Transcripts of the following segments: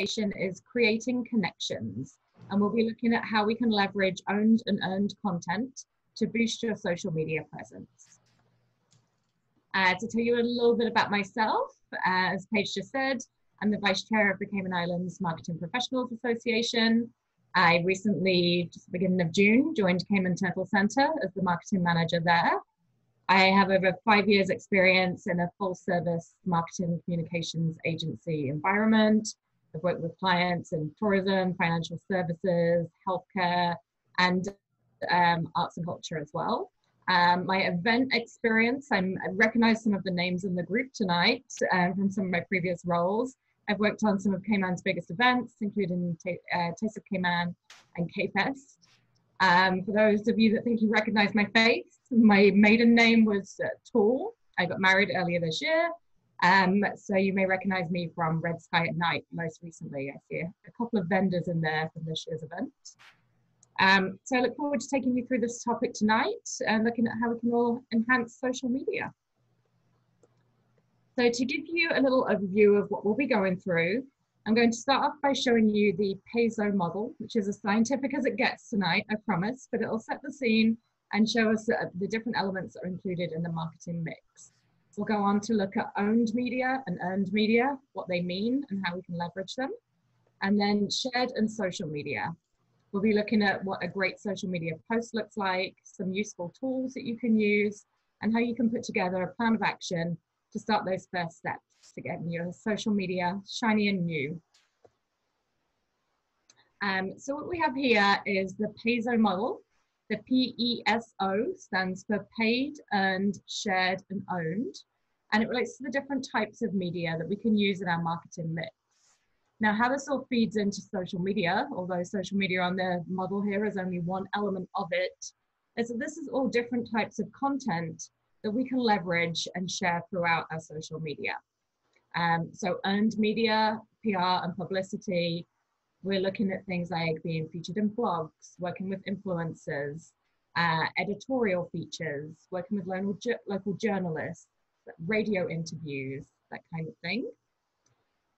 is creating connections, and we'll be looking at how we can leverage owned and earned content to boost your social media presence. To tell you a little bit about myself, as Paige just said, I'm the Vice Chair of the Cayman Islands Marketing Professionals Association. I recently, just at the beginning of June, joined Cayman Turtle Center as the marketing manager there. I have over 5 years experience in a full service marketing communications agency environment. I've worked with clients in tourism, financial services, healthcare, and arts and culture as well. My event experience, I recognize some of the names in the group tonight from some of my previous roles. I've worked on some of Cayman's biggest events, including Taste of Cayman and K-Fest. For those of you that think you recognize my face, my maiden name was Tool. I got married earlier this year. So you may recognize me from Red Sky at Night most recently. I see a couple of vendors in there from this year's event. So I look forward to taking you through this topic tonight and looking at how we can all enhance social media. So to give you a little overview of what we'll be going through, I'm going to start off by showing you the PAYSO model, which is as scientific as it gets tonight, I promise, but it'll set the scene and show us the different elements that are included in the marketing mix. We'll go on to look at owned media and earned media, what they mean and how we can leverage them. And then shared and social media. We'll be looking at what a great social media post looks like, some useful tools that you can use, and how you can put together a plan of action to start those first steps to get your social media shiny and new. So what we have here is the PAYSO model. The PESO stands for paid, earned, shared, and owned. And it relates to the different types of media that we can use in our marketing mix. Now, how this all feeds into social media, although social media on the model here is only one element of it, is that this is all different types of content that we can leverage and share throughout our social media. So earned media, PR and publicity, we're looking at things like being featured in blogs, working with influencers, editorial features, working with local journalists, radio interviews, that kind of thing.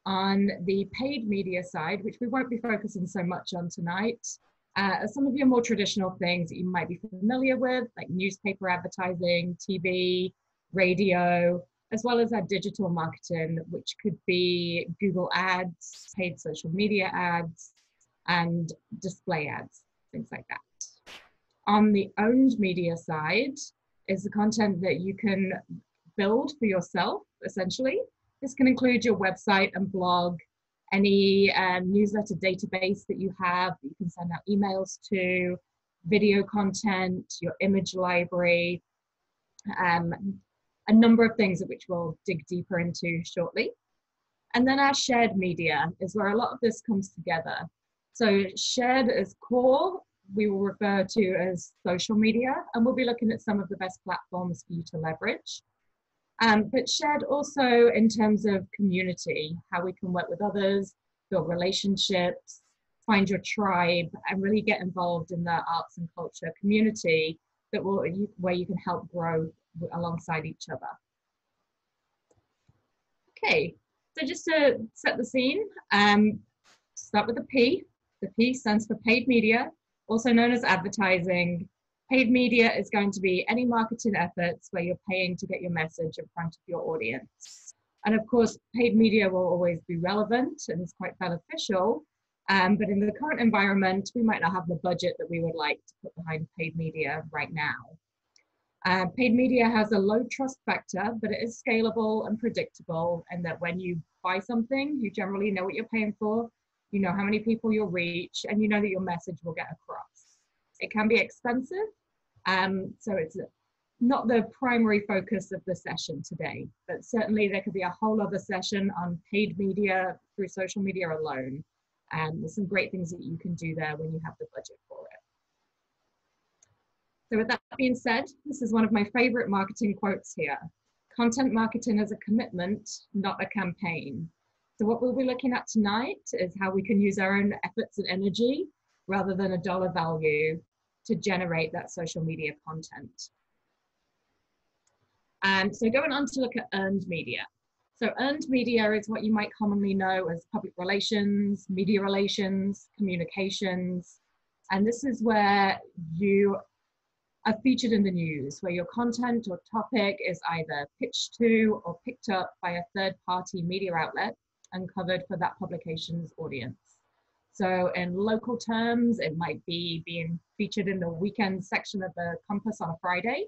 On the paid media side, which we won't be focusing so much on tonight, some of your more traditional things that you might be familiar with, like newspaper advertising, TV, radio, as well as our digital marketing, which could be Google ads, paid social media ads, and display ads, things like that. On the owned media side is the content that you can build for yourself, essentially. This can include your website and blog, any newsletter database that you have that you can send out emails to, video content, your image library, a number of things of which we'll dig deeper into shortly. And then our shared media is where a lot of this comes together. So shared as core, we will refer to as social media, and we'll be looking at some of the best platforms for you to leverage. But shared also in terms of community, how we can work with others, build relationships, find your tribe, and really get involved in the arts and culture community that where you can help grow alongside each other. Okay, so just to set the scene, start with the P. The P stands for paid media, also known as advertising. Paid media is going to be any marketing efforts where you're paying to get your message in front of your audience. And of course, paid media will always be relevant and is quite beneficial. But in the current environment, we might not have the budget that we would like to put behind paid media right now. Paid media has a low trust factor, but it is scalable and predictable, and that when you buy something, you generally know what you're paying for, you know how many people you'll reach, and you know that your message will get across. It can be expensive, so it's not the primary focus of the session today, but certainly there could be a whole other session on paid media through social media alone. And there's some great things that you can do there when you have the budget for it. So with that being said, this is one of my favorite marketing quotes here. Content marketing is a commitment, not a campaign. So what we'll be looking at tonight is how we can use our own efforts and energy rather than a dollar value to generate that social media content. So going on to look at earned media. So earned media is what you might commonly know as public relations, media relations, communications. And this is where you are featured in the news, where your content or topic is either pitched to or picked up by a third-party media outlet and covered for that publication's audience. So in local terms, it might be being featured in the weekend section of the Compass on a Friday.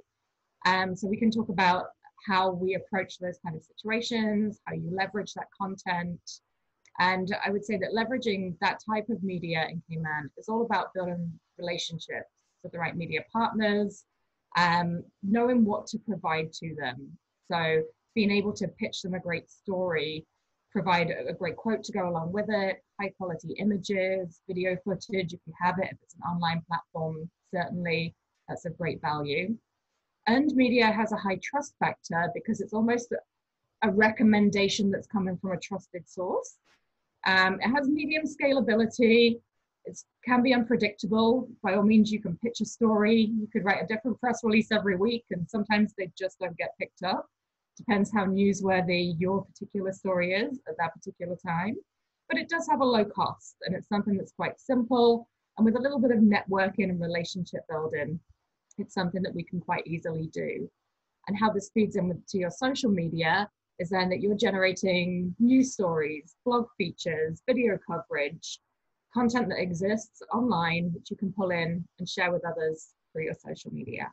So we can talk about how we approach those kind of situations, how you leverage that content. And I would say that leveraging that type of media in Cayman is all about building relationships with the right media partners, knowing what to provide to them. So being able to pitch them a great story, provide a great quote to go along with it, high quality images, video footage if you have it, if it's an online platform, certainly that's of great value. Earned media has a high trust factor because it's almost a recommendation that's coming from a trusted source. It has medium scalability. It can be unpredictable. By all means, you can pitch a story. You could write a different press release every week, and sometimes they just don't get picked up. Depends how newsworthy your particular story is at that particular time. But it does have a low cost, and it's something that's quite simple. And with a little bit of networking and relationship building, it's something that we can quite easily do. And how this feeds in to your social media is then that you're generating news stories, blog features, video coverage, content that exists online, which you can pull in and share with others through your social media.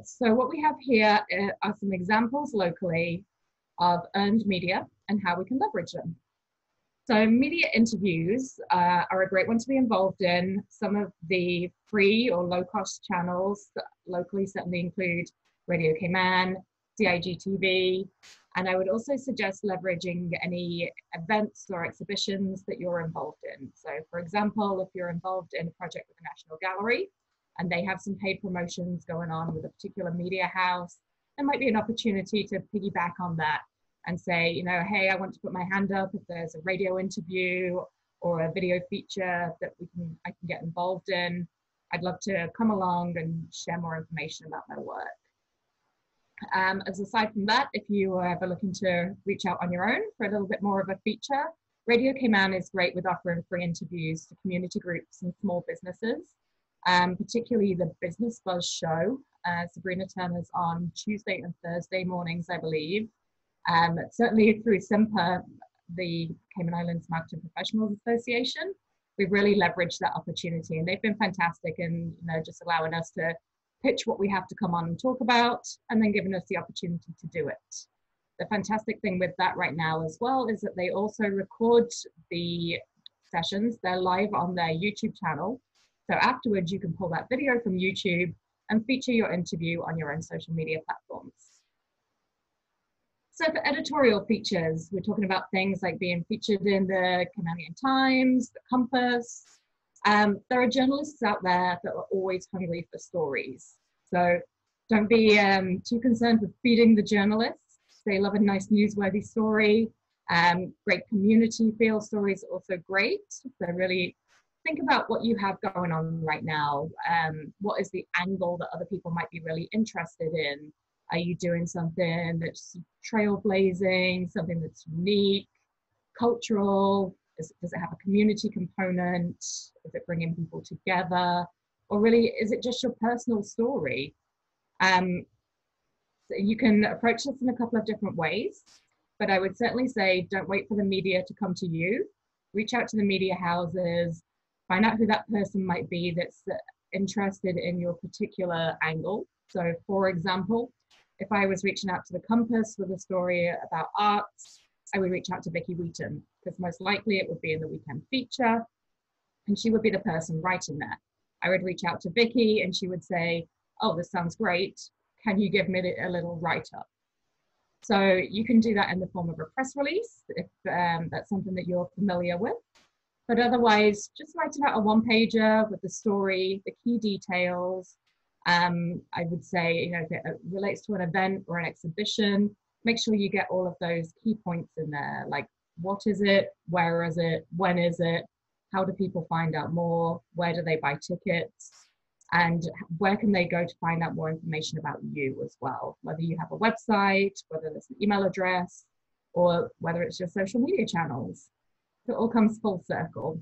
So what we have here are some examples locally of earned media and how we can leverage them. So media interviews are a great one to be involved in. Some of the free or low-cost channels locally certainly include Radio Cayman, CIGTV, and I would also suggest leveraging any events or exhibitions that you're involved in. So for example, if you're involved in a project with the National Gallery and they have some paid promotions going on with a particular media house, there might be an opportunity to piggyback on that and say, you know, hey, I want to put my hand up if there's a radio interview or a video feature that I can get involved in. I'd love to come along and share more information about my work. As aside from that, if you are ever looking to reach out on your own for a little bit more of a feature, Radio Cayman is great with offering free interviews to community groups and small businesses, particularly the Business Buzz show. Sabrina Turner's on Tuesday and Thursday mornings, I believe. Certainly through SIMPA, the Cayman Islands Marketing Professionals Association, we've really leveraged that opportunity, and they've been fantastic in just allowing us to pitch what we have to come on and talk about, and then giving us the opportunity to do it. The fantastic thing with that right now as well is that they also record the sessions. They're live on their YouTube channel. So afterwards, you can pull that video from YouTube and feature your interview on your own social media platforms. So for editorial features, we're talking about things like being featured in the Caymanian Times, the Compass. There are journalists out there that are always hungry for stories. So don't be too concerned with feeding the journalists. They love a nice newsworthy story. Great community feel stories are also great. So really think about what you have going on right now. What is the angle that other people might be really interested in? Are you doing something that's trailblazing, something that's unique, cultural? Does it have a community component? Is it bringing people together? Or really, is it just your personal story? So you can approach this in a couple of different ways, but I would certainly say don't wait for the media to come to you. Reach out to the media houses, find out who that person might be that's interested in your particular angle. So for example, if I was reaching out to the Compass with a story about arts, I would reach out to Vicky Wheaton, because most likely it would be in the weekend feature, and she would be the person writing that. I would reach out to Vicky and she would say, oh, this sounds great. Can you give me a little write-up? So you can do that in the form of a press release, if that's something that you're familiar with. But otherwise, just write out a one-pager with the story, the key details. I would say, if it relates to an event or an exhibition, make sure you get all of those key points in there, like what is it, where is it, when is it, how do people find out more, where do they buy tickets, And where can they go to find out more information about you as well, whether you have a website, whether there's an email address, or whether it's your social media channels. So it all comes full circle.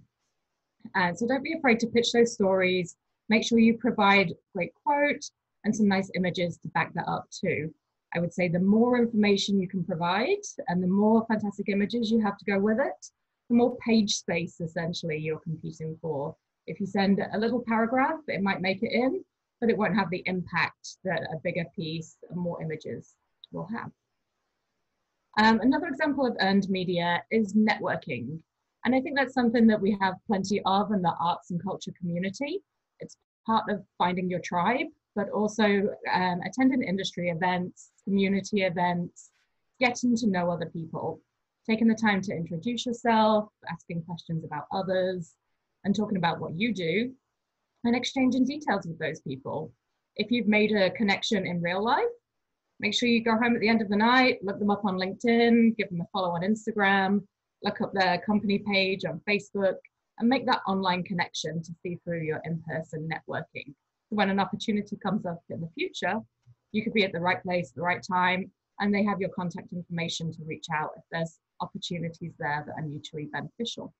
And so don't be afraid to pitch those stories. Make sure you provide a great quote and some nice images to back that up too. I would say the more information you can provide and the more fantastic images you have to go with it, the more page space essentially you're competing for. If you send a little paragraph, it might make it in, but it won't have the impact that a bigger piece and more images will have. Another example of earned media is networking. And I think that's something that we have plenty of in the arts and culture community. It's part of finding your tribe, but also attending industry events, community events, getting to know other people, taking the time to introduce yourself, asking questions about others, and talking about what you do, and exchanging details with those people. If you've made a connection in real life, make sure you go home at the end of the night, look them up on LinkedIn, give them a follow on Instagram, look up their company page on Facebook, and make that online connection to see through your in-person networking. When an opportunity comes up in the future, you could be at the right place at the right time, and they have your contact information to reach out if there's opportunities there that are mutually beneficial.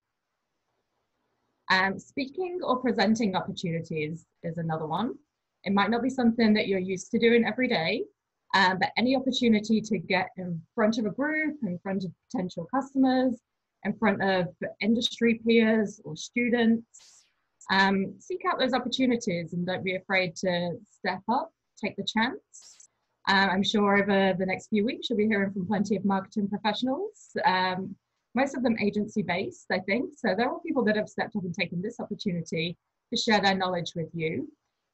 Speaking or presenting opportunities is another one. It might not be something that you're used to doing every day, but any opportunity to get in front of a group, in front of potential customers, in front of industry peers or students, seek out those opportunities and don't be afraid to step up, take the chance. I'm sure over the next few weeks, you'll be hearing from plenty of marketing professionals, most of them agency-based, I think. So there are people that have stepped up and taken this opportunity to share their knowledge with you.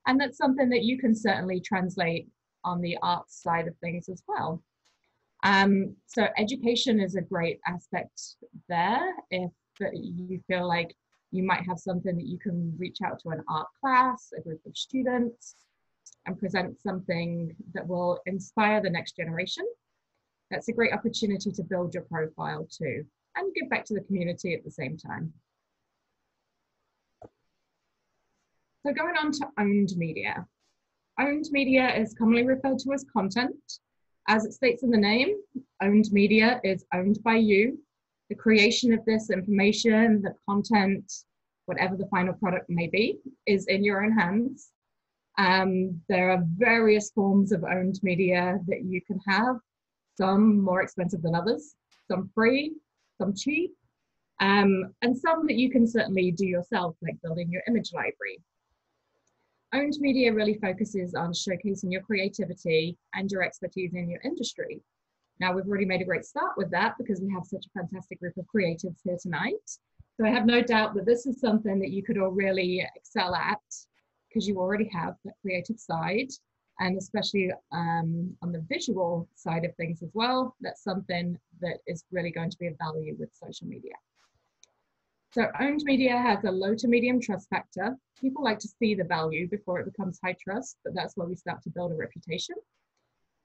And that's something that you can certainly translate on the arts side of things as well. So education is a great aspect there. If you feel like you might have something that you can reach out to an art class, a group of students, and present something that will inspire the next generation, that's a great opportunity to build your profile too, and give back to the community at the same time. So going on to owned media. Owned media is commonly referred to as content. As it states in the name, owned media is owned by you. The creation of this information, the content, whatever the final product may be, is in your own hands. There are various forms of owned media that you can have, some more expensive than others, some free, some cheap, and some that you can certainly do yourself, like building your image library. Owned media really focuses on showcasing your creativity and your expertise in your industry. Now, we've already made a great start with that because we have such a fantastic group of creatives here tonight. So I have no doubt that this is something that you could all really excel at because you already have that creative side, and especially on the visual side of things as well. That's something that is really going to be of value with social media. So owned media has a low to medium trust factor. People like to see the value before it becomes high trust, but that's where we start to build a reputation.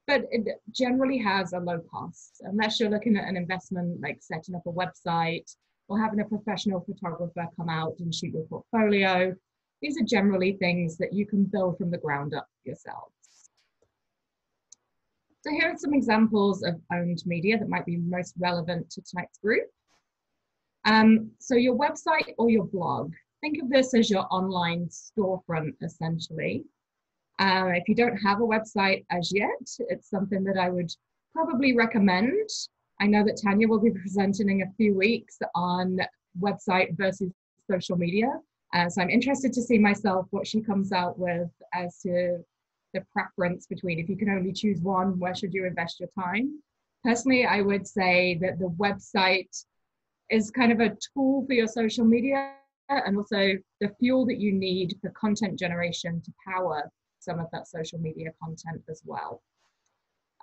But it generally has a low cost, unless you're looking at an investment like setting up a website or having a professional photographer come out and shoot your portfolio. These are generally things that you can build from the ground up yourselves. So here are some examples of owned media that might be most relevant to tonight's group. So your website or your blog, think of this as your online storefront, essentially. If you don't have a website as yet, it's something that I would probably recommend. I know that Tanya will be presenting in a few weeks on website versus social media. So I'm interested to see myself what she comes out with as to the preference between, if you can only choose one, where should you invest your time? Personally, I would say that the website is kind of a tool for your social media and also the fuel that you need for content generation to power some of that social media content as well.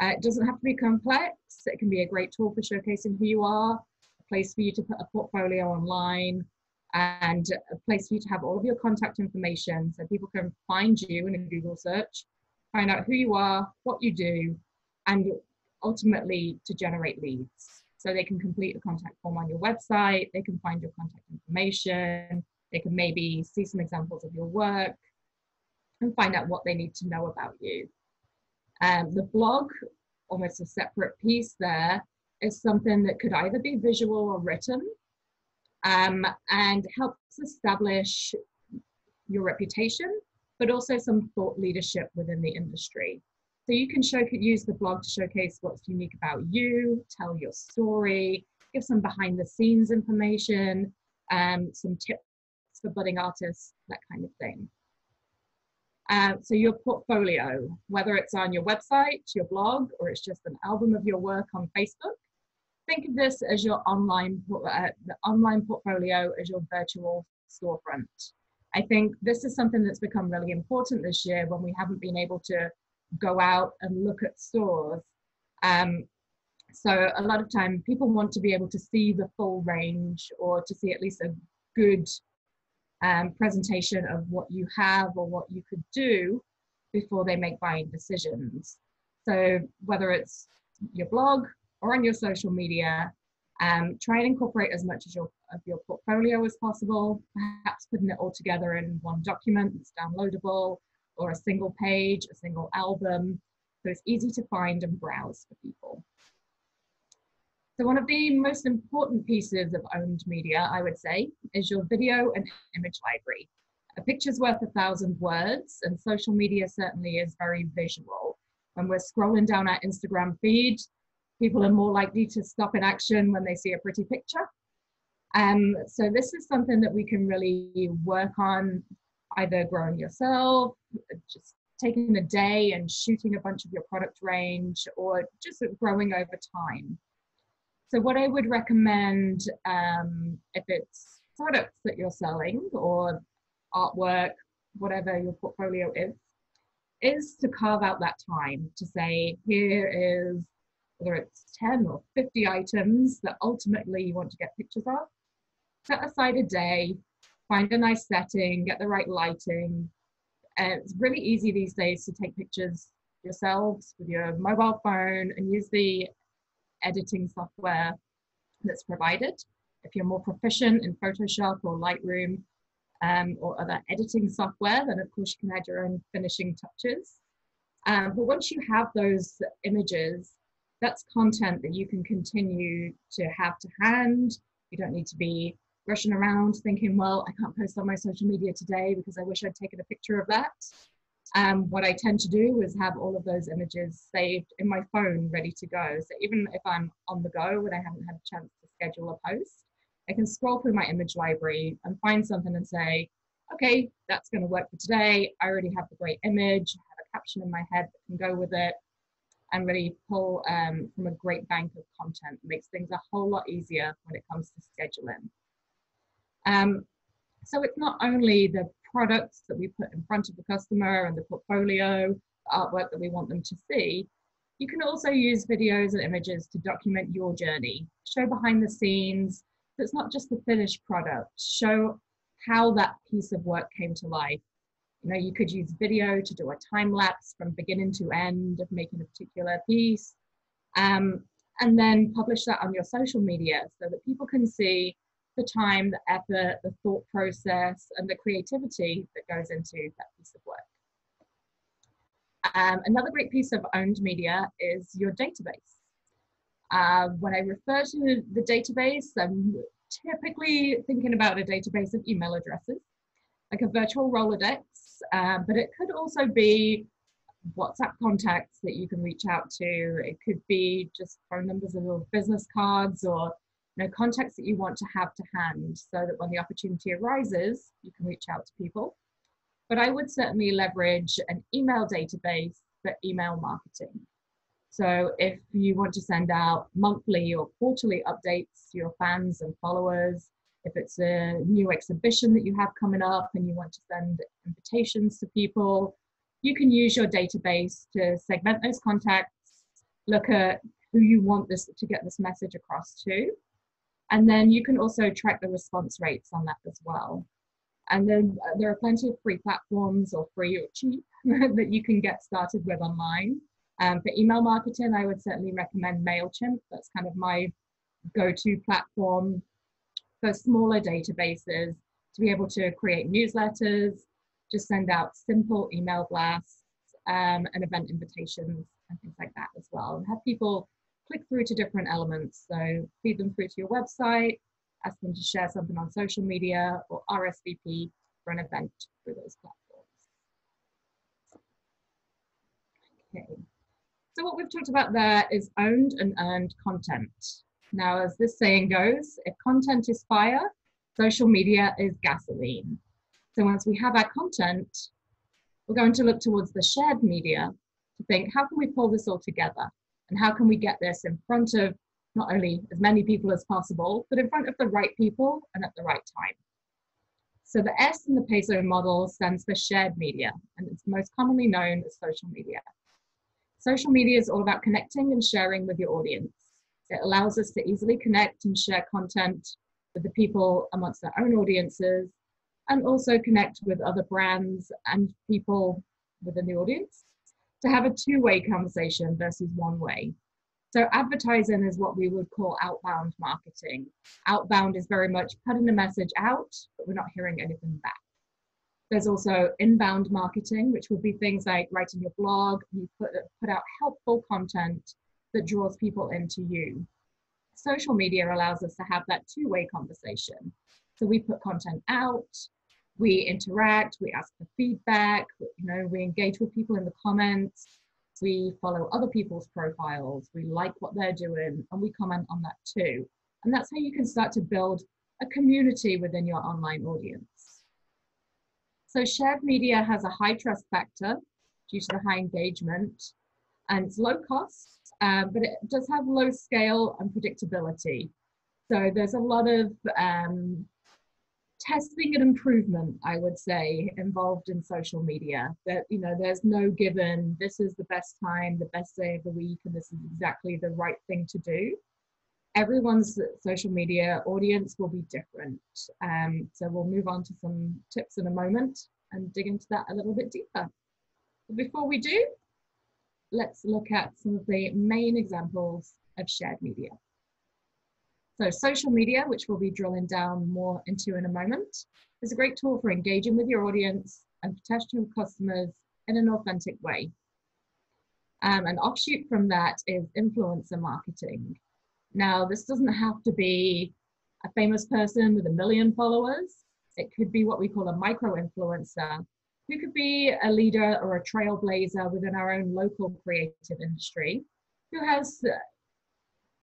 It doesn't have to be complex. It can be a great tool for showcasing who you are, a place for you to put a portfolio online, and a place for you to have all of your contact information so people can find you in a Google search, find out who you are, what you do, and ultimately to generate leads. So they can complete a contact form on your website, they can find your contact information, they can maybe see some examples of your work, and find out what they need to know about you. The blog, almost a separate piece there, is something that could either be visual or written, and helps establish your reputation, but also some thought leadership within the industry. So you can use the blog to showcase what's unique about you, tell your story, give some behind the scenes information, some tips for budding artists, that kind of thing. So your portfolio, whether it's on your website, your blog, or it's just an album of your work on Facebook, think of this as your the online portfolio as your virtual storefront. I think this is something that's become really important this year when we haven't been able to go out and look at stores. So a lot of time people want to be able to see the full range, or to see at least a good presentation of what you have or what you could do before they make buying decisions. So whether it's your blog or on your social media, try and incorporate as much of your portfolio as possible, perhaps putting it all together in one document that's downloadable, or a single page, a single album, so it's easy to find and browse for people. So one of the most important pieces of owned media, I would say, is your video and image library. A picture's worth 1,000 words, and social media certainly is very visual. When we're scrolling down our Instagram feed, people are more likely to stop in action when they see a pretty picture. So this is something that we can really work on, either growing yourself, just taking a day and shooting a bunch of your product range, or just growing over time. So what I would recommend, if it's products that you're selling or artwork, whatever your portfolio is to carve out that time to say, here is, whether it's 10 or 50 items that ultimately you want to get pictures of. Set aside a day, find a nice setting, get the right lighting. It's really easy these days to take pictures yourselves with your mobile phone and use the editing software that's provided. If you're more proficient in Photoshop or Lightroom, or other editing software, then of course you can add your own finishing touches. But once you have those images, that's content that you can continue to have to hand. You don't need to be rushing around thinking, well, I can't post on my social media today because I wish I'd taken a picture of that. What I tend to do is have all of those images saved in my phone, ready to go. So even if I'm on the go and I haven't had a chance to schedule a post, I can scroll through my image library and find something and say, okay, that's going to work for today. I already have the great image, I have a caption in my head that can go with it, and really pull from a great bank of content. It makes things a whole lot easier when it comes to scheduling. So it's not only the products that we put in front of the customer and the portfolio, the artwork that we want them to see. You can also use videos and images to document your journey, show behind the scenes. So it's not just the finished product, show how that piece of work came to life. You know, you could use video to do a time lapse from beginning to end of making a particular piece, and then publish that on your social media so that people can see the time, the effort, the thought process, and the creativity that goes into that piece of work. Another great piece of owned media is your database. When I refer to the database, I'm typically thinking about a database of email addresses, like a virtual Rolodex, but it could also be WhatsApp contacts that you can reach out to. It could be just phone numbers of your business cards, or contacts that you want to have to hand so that when the opportunity arises, you can reach out to people. But I would certainly leverage an email database for email marketing. So if you want to send out monthly or quarterly updates to your fans and followers, if it's a new exhibition that you have coming up and you want to send invitations to people, you can use your database to segment those contacts, look at who you want to get this message across to. And then you can also track the response rates on that as well. And then there are plenty of free platforms, or free or cheap, that you can get started with online. For email marketing, I would certainly recommend MailChimp. That's kind of my go-to platform for smaller databases to be able to create newsletters, just send out simple email blasts and event invitations and things like that as well. And have people click through to different elements. So feed them through to your website, ask them to share something on social media, or RSVP for an event through those platforms. Okay. So what we've talked about there is owned and earned content. Now, as this saying goes, if content is fire, social media is gasoline. So once we have our content, we're going to look towards the shared media to think, how can we pull this all together? And how can we get this in front of not only as many people as possible, but in front of the right people and at the right time? So the S in the PESO model stands for shared media, and it's most commonly known as social media. Social media is all about connecting and sharing with your audience. It allows us to easily connect and share content with the people amongst our own audiences, and also connect with other brands and people within the audience to have a two-way conversation versus one-way. So advertising is what we would call outbound marketing. Outbound is very much putting a message out, but we're not hearing anything back. There's also inbound marketing, which would be things like writing your blog. You put out helpful content that draws people into you. Social media allows us to have that two-way conversation. So we put content out, we interact, we ask for feedback, we engage with people in the comments, we follow other people's profiles, we like what they're doing, and we comment on that too. And that's how you can start to build a community within your online audience. So shared media has a high trust factor due to the high engagement, and it's low cost, but it does have low scale and predictability. So there's a lot of testing and improvement, I would say, involved in social media. That, there's no given, this is the best time, the best day of the week, and this is exactly the right thing to do. Everyone's social media audience will be different. So we'll move on to some tips in a moment and dig into that a little bit deeper. But before we do, let's look at some of the main examples of shared media. So social media, which we'll be drilling down more into in a moment, is a great tool for engaging with your audience and potential customers in an authentic way. An offshoot from that is influencer marketing. Now, this doesn't have to be a famous person with 1 million followers. It could be what we call a micro-influencer, who could be a leader or a trailblazer within our own local creative industry, who has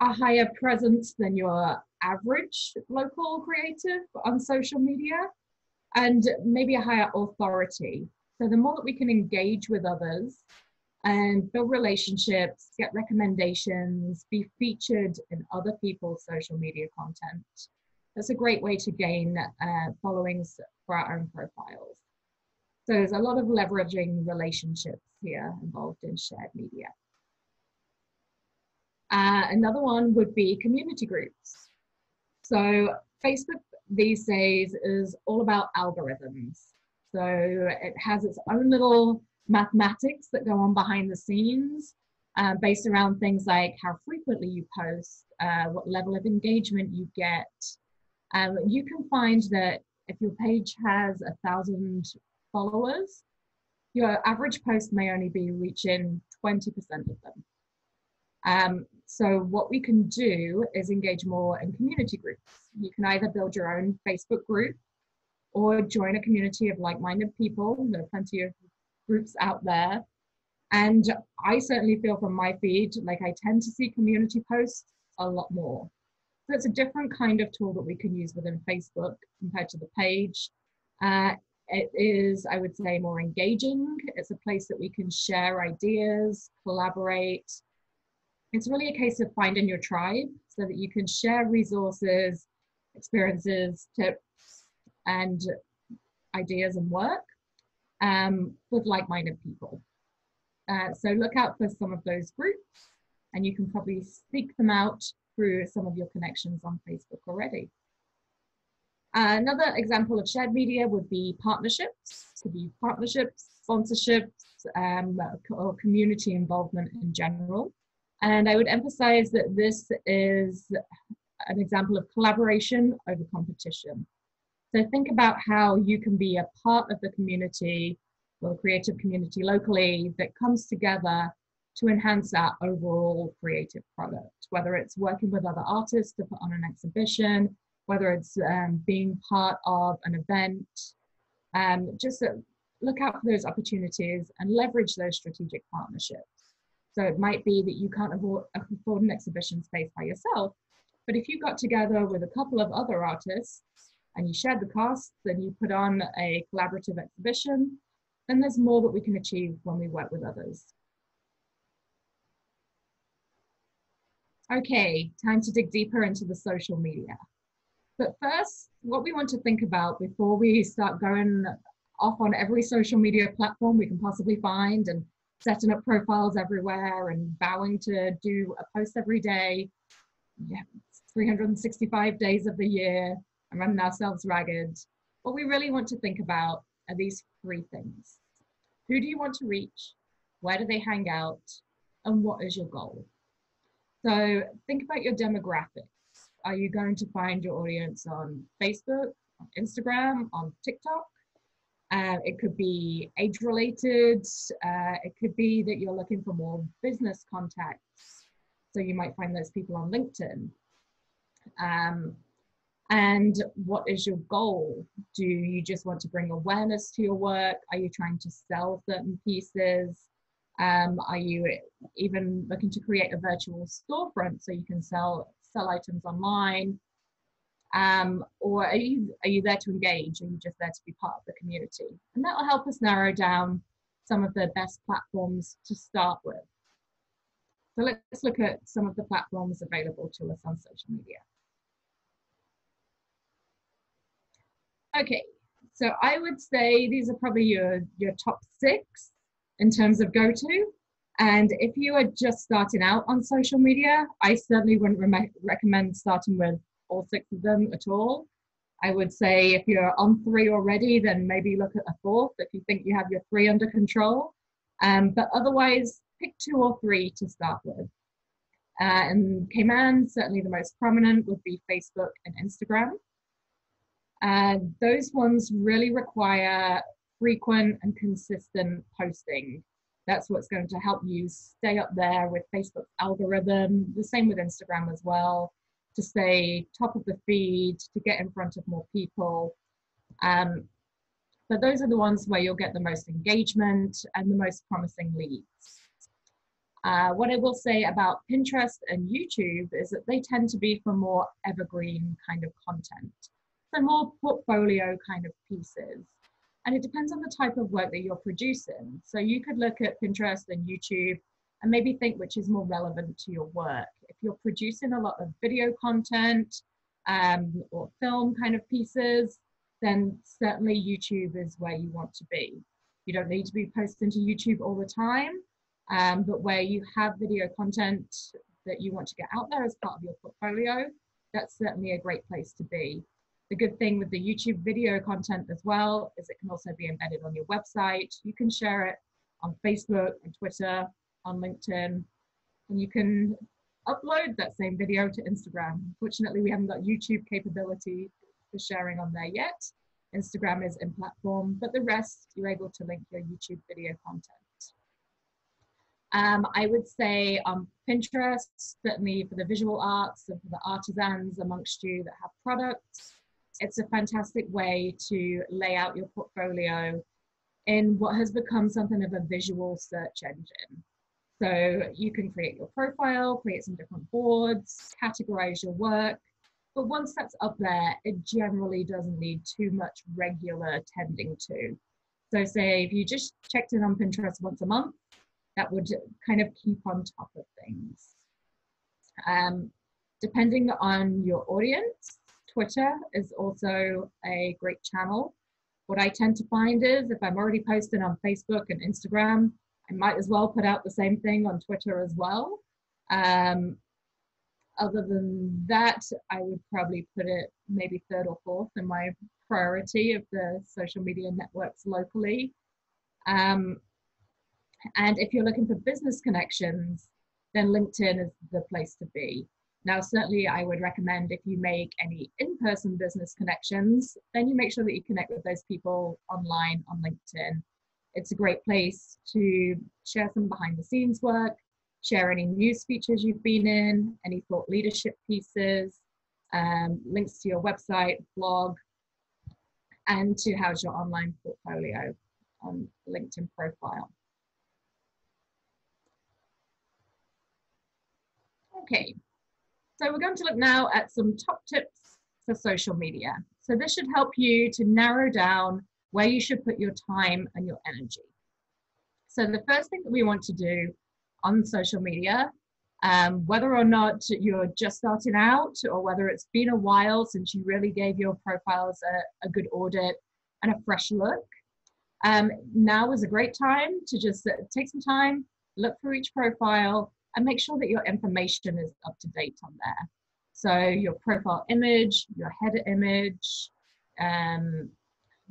a higher presence than your average local creative on social media, and maybe a higher authority. So the more that we can engage with others and build relationships, get recommendations, be featured in other people's social media content, that's a great way to gain followings for our own profiles. So there's a lot of leveraging relationships here involved in shared media. Another one would be community groups. So Facebook these days is all about algorithms. So it has its own little mathematics that go on behind the scenes, based around things like how frequently you post, what level of engagement you get. You can find that if your page has 1,000 followers, your average post may only be reaching 20% of them. So what we can do is engage more in community groups. You can either build your own Facebook group or join a community of like-minded people. There are plenty of groups out there. And I certainly feel from my feed, like I tend to see community posts a lot more. So it's a different kind of tool that we can use within Facebook compared to the page. It is, I would say, more engaging. It's a place that we can share ideas, collaborate. It's really a case of finding your tribe so that you can share resources, experiences, tips, and ideas and work with like-minded people. So look out for some of those groups, and you can probably seek them out through some of your connections on Facebook already. Another example of shared media would be partnerships. It could be partnerships, sponsorships, or community involvement in general. And I would emphasize that this is an example of collaboration over competition. So think about how you can be a part of the community or the creative community locally that comes together to enhance our overall creative product, whether it's working with other artists to put on an exhibition, whether it's being part of an event. Just look out for those opportunities and leverage those strategic partnerships. So it might be that you can't afford an exhibition space by yourself, but if you got together with a couple of other artists and you shared the costs and you put on a collaborative exhibition, then there's more that we can achieve when we work with others. Okay, time to dig deeper into the social media. But first, what we want to think about before we start going off on every social media platform we can possibly find and setting up profiles everywhere and vowing to do a post every day, 365 days of the year, and running ourselves ragged. What we really want to think about are these three things. Who do you want to reach? Where do they hang out? And what is your goal? So think about your demographics. Are you going to find your audience on Facebook, on Instagram, on TikTok? It could be age related. It could be that you're looking for more business contacts. So you might find those people on LinkedIn. And what is your goal? Do you just want to bring awareness to your work? Are you trying to sell certain pieces? Are you even looking to create a virtual storefront so you can sell items online? Or are you there to engage? Are you just there to be part of the community? And that will help us narrow down some of the best platforms to start with. So let's look at some of the platforms available to us on social media. Okay, so I would say these are probably your top 6 in terms of go-to. And if you are just starting out on social media, I certainly wouldn't recommend starting with all 6 of them at all. I would say if you're on 3 already, then maybe look at a 4th if you think you have your 3 under control. But otherwise, pick 2 or 3 to start with. And Cayman, certainly the most prominent would be Facebook and Instagram. Those ones really require frequent and consistent posting. That's what's going to help you stay up there with Facebook's algorithm. The same with Instagram as well, to stay top of the feed, to get in front of more people. But those are the ones where you'll get the most engagement and the most promising leads. What I will say about Pinterest and YouTube is that they tend to be for more evergreen kind of content. So more portfolio kind of pieces. And it depends on the type of work that you're producing. So you could look at Pinterest and YouTube and maybe think which is more relevant to your work. If you're producing a lot of video content or film kind of pieces, then certainly YouTube is where you want to be. You don't need to be posting to YouTube all the time, but where you have video content that you want to get out there as part of your portfolio, that's certainly a great place to be. The good thing with the YouTube video content as well is it can also be embedded on your website. You can share it on Facebook, on Twitter, on LinkedIn, and you can upload that same video to Instagram. Fortunately, we haven't got YouTube capability for sharing on there yet. Instagram is in platform, but the rest, you're able to link your YouTube video content. I would say on Pinterest, certainly for the visual arts and for the artisans amongst you that have products, it's a fantastic way to lay out your portfolio in what has become something of a visual search engine. So you can create your profile, create some different boards, categorize your work. But once that's up there, it generally doesn't need too much regular tending to. So say if you just checked in on Pinterest once a month, that would kind of keep on top of things. Depending on your audience, Twitter is also a great channel. What I tend to find is if I'm already posting on Facebook and Instagram, I might as well put out the same thing on Twitter as well. Other than that, I would probably put it maybe 3rd or 4th in my priority of the social media networks locally. And if you're looking for business connections, then LinkedIn is the place to be. Now, certainly I would recommend if you make any in-person business connections, then you make sure that you connect with those people online on LinkedIn. It's a great place to share some behind the scenes work, share any news features you've been in, any thought leadership pieces, links to your website, blog, and to house your online portfolio on LinkedIn profile. Okay, so we're going to look now at some top tips for social media. So this should help you to narrow down where you should put your time and your energy. So the first thing that we want to do on social media, whether or not you're just starting out or whether it's been a while since you really gave your profiles a good audit and a fresh look, now is a great time to just take some time, look through each profile, and make sure that your information is up to date on there. So your profile image, your header image,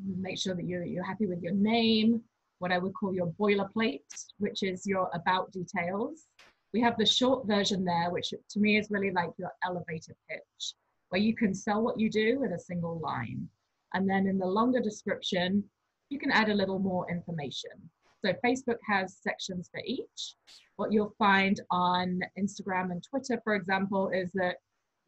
make sure that you're happy with your name, what I would call your boilerplate, which is your about details. We have the short version there, which to me is really like your elevator pitch, where you can sell what you do in a single line. And then in the longer description, you can add a little more information. So Facebook has sections for each. What you'll find on Instagram and Twitter, for example, is that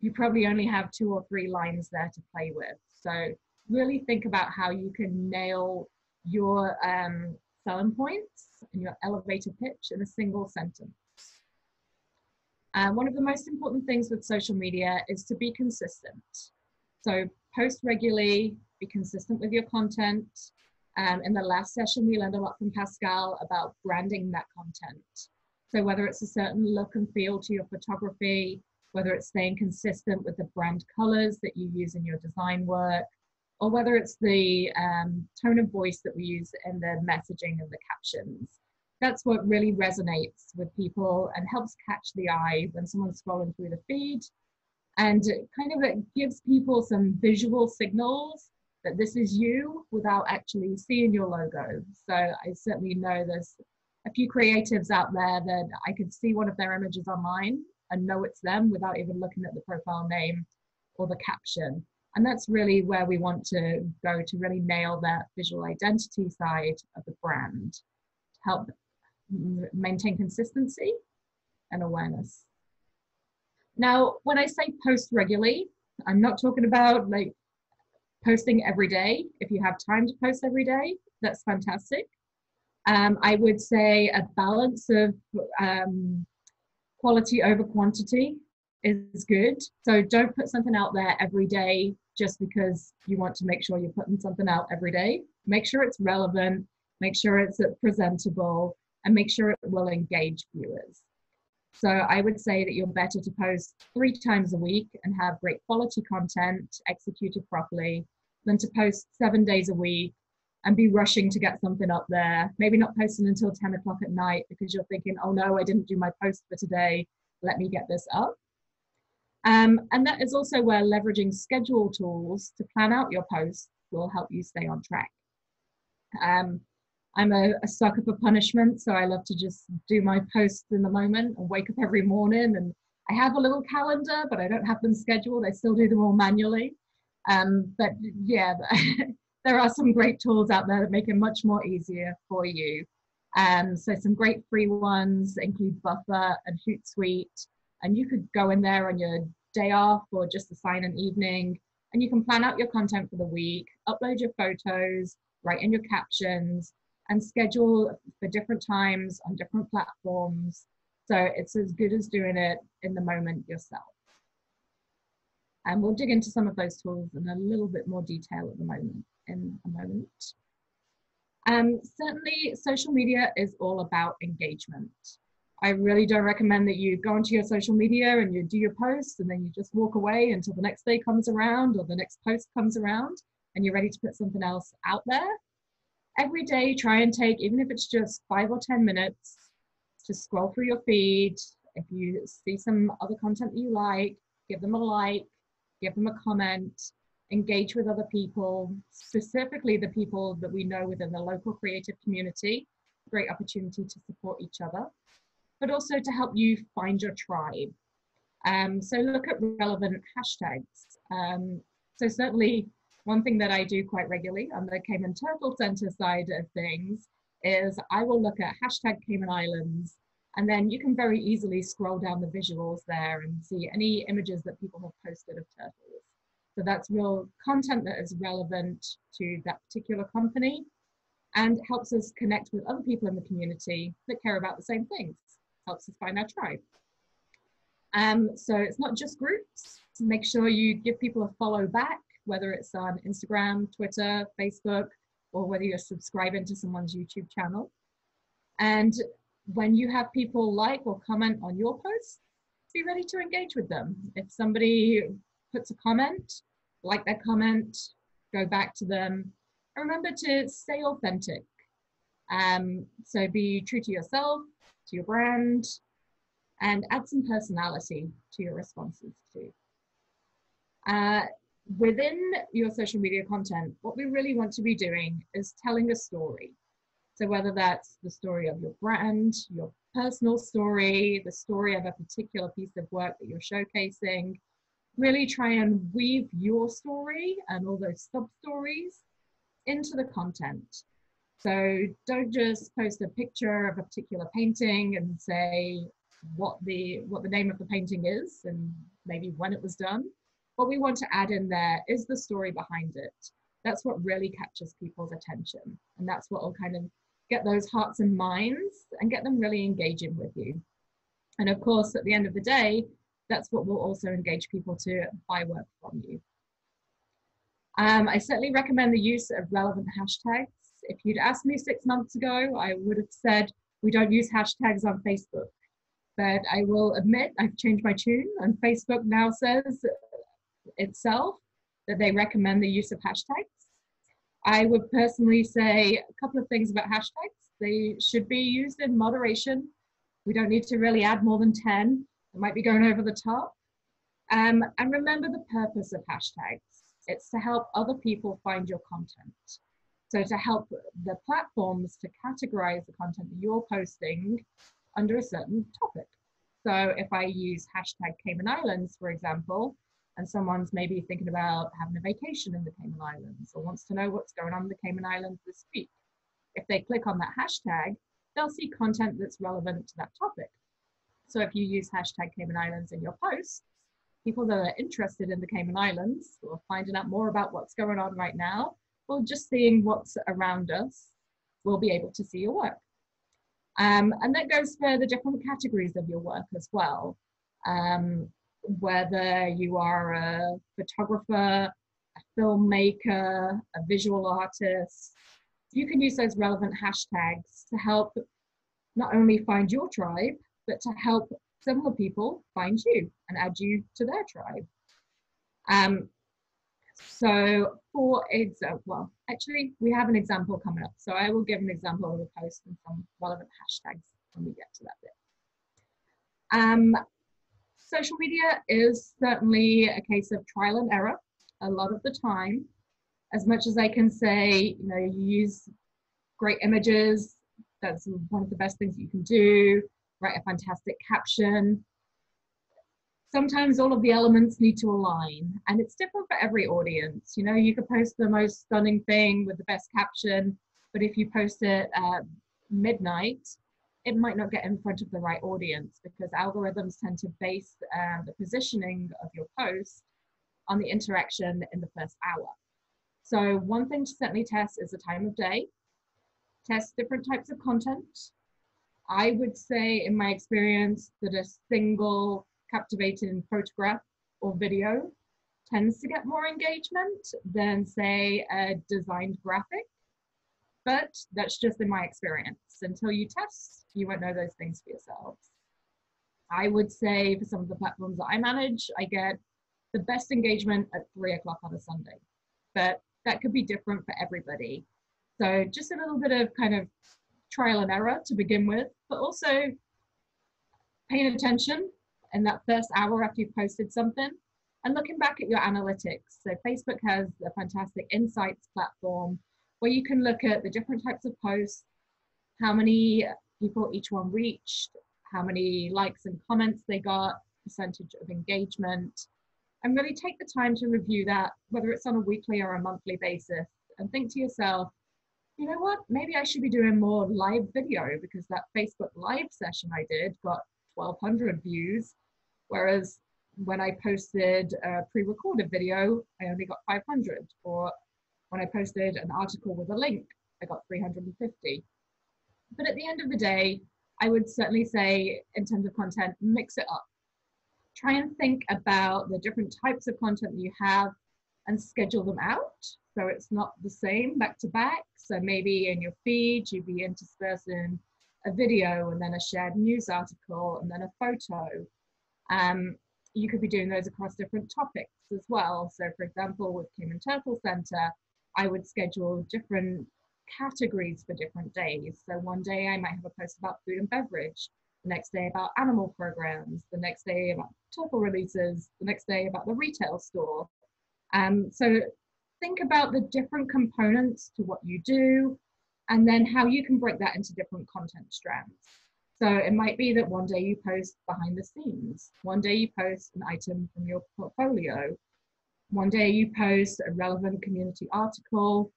you probably only have 2 or 3 lines there to play with. So really think about how you can nail your selling points and your elevator pitch in a single sentence. One of the most important things with social media is to be consistent. So post regularly, be consistent with your content. In the last session, we learned a lot from Pascal about branding that content. So whether it's a certain look and feel to your photography, whether it's staying consistent with the brand colors that you use in your design work, or whether it's the tone of voice that we use in the messaging and the captions. That's what really resonates with people and helps catch the eye when someone's scrolling through the feed. And it kind of gives people some visual signals that this is you without actually seeing your logo. So I certainly know there's a few creatives out there that I could see one of their images online and know it's them without even looking at the profile name or the caption. And that's really where we want to go to really nail that visual identity side of the brand to help maintain consistency and awareness. Now, when I say post regularly, I'm not talking about like posting every day. If you have time to post every day, that's fantastic. I would say a balance of quality over quantity is good. So don't put something out there every day just because you want to make sure you're putting something out every day. Make sure it's relevant, make sure it's presentable, and make sure it will engage viewers. So I would say that you're better to post 3 times a week and have great quality content executed properly than to post 7 days a week and be rushing to get something up there, maybe not posting until 10 o'clock at night because you're thinking, oh no, I didn't do my post for today, let me get this up. And that is also where leveraging schedule tools to plan out your posts will help you stay on track. I'm a sucker for punishment, so I love to just do my posts in the moment and wake up every morning. And I have a little calendar, but I don't have them scheduled. I still do them all manually. But yeah, there are some great tools out there that make it much more easier for you. So some great free ones include Buffer and Hootsuite. And you could go in there on your day off or just a silent evening, and you can plan out your content for the week, upload your photos, write in your captions, and schedule for different times on different platforms. So it's as good as doing it in the moment yourself. And we'll dig into some of those tools in a little bit more detail at the moment, in a moment. Certainly, social media is all about engagement. I really don't recommend that you go onto your social media and you do your posts and then you just walk away until the next day comes around or the next post comes around and you're ready to put something else out there. Every day, try and take, even if it's just 5 or 10 minutes, to scroll through your feed. If you see some other content that you like, give them a like, give them a comment, engage with other people, specifically the people that we know within the local creative community. Great opportunity to support each other, but also to help you find your tribe. So look at relevant hashtags. So certainly one thing that I do quite regularly on the Cayman Turtle Center side of things is I will look at hashtag Cayman Islands, and then you can very easily scroll down the visuals there and see any images that people have posted of turtles. So that's real content that is relevant to that particular company and helps us connect with other people in the community that care about the same things, helps us find our tribe. So it's not just groups. Make sure you give people a follow back, whether it's on Instagram, Twitter, Facebook, or whether you're subscribing to someone's YouTube channel. And when you have people like or comment on your posts, be ready to engage with them. If somebody puts a comment, like their comment, go back to them. And remember to stay authentic. So be true to yourself, to your brand, and add some personality to your responses too. Within your social media content, what we really want to be doing is telling a story. So whether that's the story of your brand, your personal story, the story of a particular piece of work that you're showcasing, really try and weave your story and all those sub-stories into the content. So don't just post a picture of a particular painting and say what the name of the painting is and maybe when it was done. What we want to add in there is the story behind it. That's what really captures people's attention. And that's what will kind of get those hearts and minds and get them really engaging with you. And of course, at the end of the day, that's what will also engage people to buy work from you. I certainly recommend the use of relevant hashtags. If you'd asked me 6 months ago, I would have said we don't use hashtags on Facebook. But I will admit I've changed my tune, and Facebook now says itself that they recommend the use of hashtags. I would personally say a couple of things about hashtags. They should be used in moderation. We don't need to really add more than 10. It might be going over the top. And remember the purpose of hashtags. It's to help other people find your content. So to help the platforms to categorize the content that you're posting under a certain topic. So if I use hashtag Cayman Islands, for example, and someone's maybe thinking about having a vacation in the Cayman Islands or wants to know what's going on in the Cayman Islands this week, if they click on that hashtag, they'll see content that's relevant to that topic. So if you use hashtag Cayman Islands in your posts, people that are interested in the Cayman Islands or finding out more about what's going on right now, or just seeing what's around us, will be able to see your work. And that goes for the different categories of your work as well. Whether you are a photographer, a filmmaker, a visual artist, you can use those relevant hashtags to help not only find your tribe, but to help similar people find you and add you to their tribe. So for example, well, actually we have an example coming up. So I will give an example of a post and some relevant hashtags when we get to that bit. Social media is certainly a case of trial and error a lot of the time. As much as I can say, you know, you use great images, that's one of the best things you can do, write a fantastic caption. Sometimes all of the elements need to align, and it's different for every audience. You know, you could post the most stunning thing with the best caption, but if you post it at midnight, it might not get in front of the right audience because algorithms tend to base the positioning of your post on the interaction in the first hour. So one thing to certainly test is the time of day. Test different types of content. I would say, in my experience, that a single captivating photograph or video tends to get more engagement than, say, a designed graphic. But that's just in my experience. Until you test, you won't know those things for yourselves. I would say for some of the platforms that I manage, I get the best engagement at 3 o'clock on a Sunday. But that could be different for everybody. So just a little bit of kind of trial and error to begin with, but also paying attention in that first hour after you've posted something and looking back at your analytics. So Facebook has a fantastic insights platform where you can look at the different types of posts, how many people each one reached, how many likes and comments they got. percentage of engagement, and really take the time to review that, whether it's on a weekly or a monthly basis, and think to yourself, you know what, maybe I should be doing more live video, because that Facebook live session I did got 1,200 views, whereas when I posted a pre-recorded video, I only got 500, or when I posted an article with a link, I got 350. But at the end of the day, I would certainly say, in terms of content, mix it up. Try and think about the different types of content that you have and schedule them out so it's not the same back to back. So maybe in your feed, you'd be interspersing a video and then a shared news article and then a photo. You could be doing those across different topics as well. So for example, with Cayman Turtle Center, I would schedule different categories for different days. So one day I might have a post about food and beverage, the next day about animal programs, the next day about turtle releases, the next day about the retail store. So think about the different components to what you do, and then how you can break that into different content strands. So it might be that one day you post behind the scenes, one day you post an item from your portfolio, one day you post a relevant community article,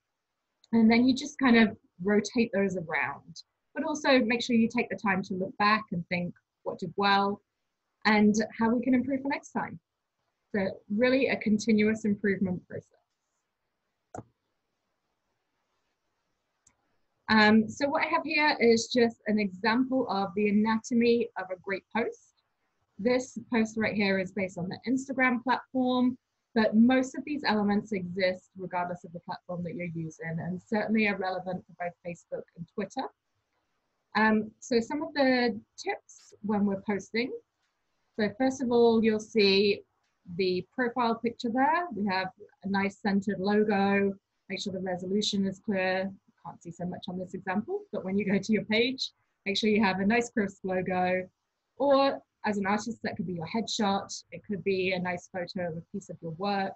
and then you just kind of rotate those around. But also make sure you take the time to look back and think what did well and how we can improve for next time. So really a continuous improvement process. So what I have here is just an example of the anatomy of a great post. This post right here is based on the Instagram platform, but most of these elements exist regardless of the platform that you're using, and certainly are relevant for both Facebook and Twitter. So some of the tips when we're posting. So first of all, you'll see the profile picture there. We have a nice centered logo. Make sure the resolution is clear. Can't see so much on this example, but when you go to your page, make sure you have a nice crisp logo. Or as an artist, that could be your headshot. It could be a nice photo of a piece of your work,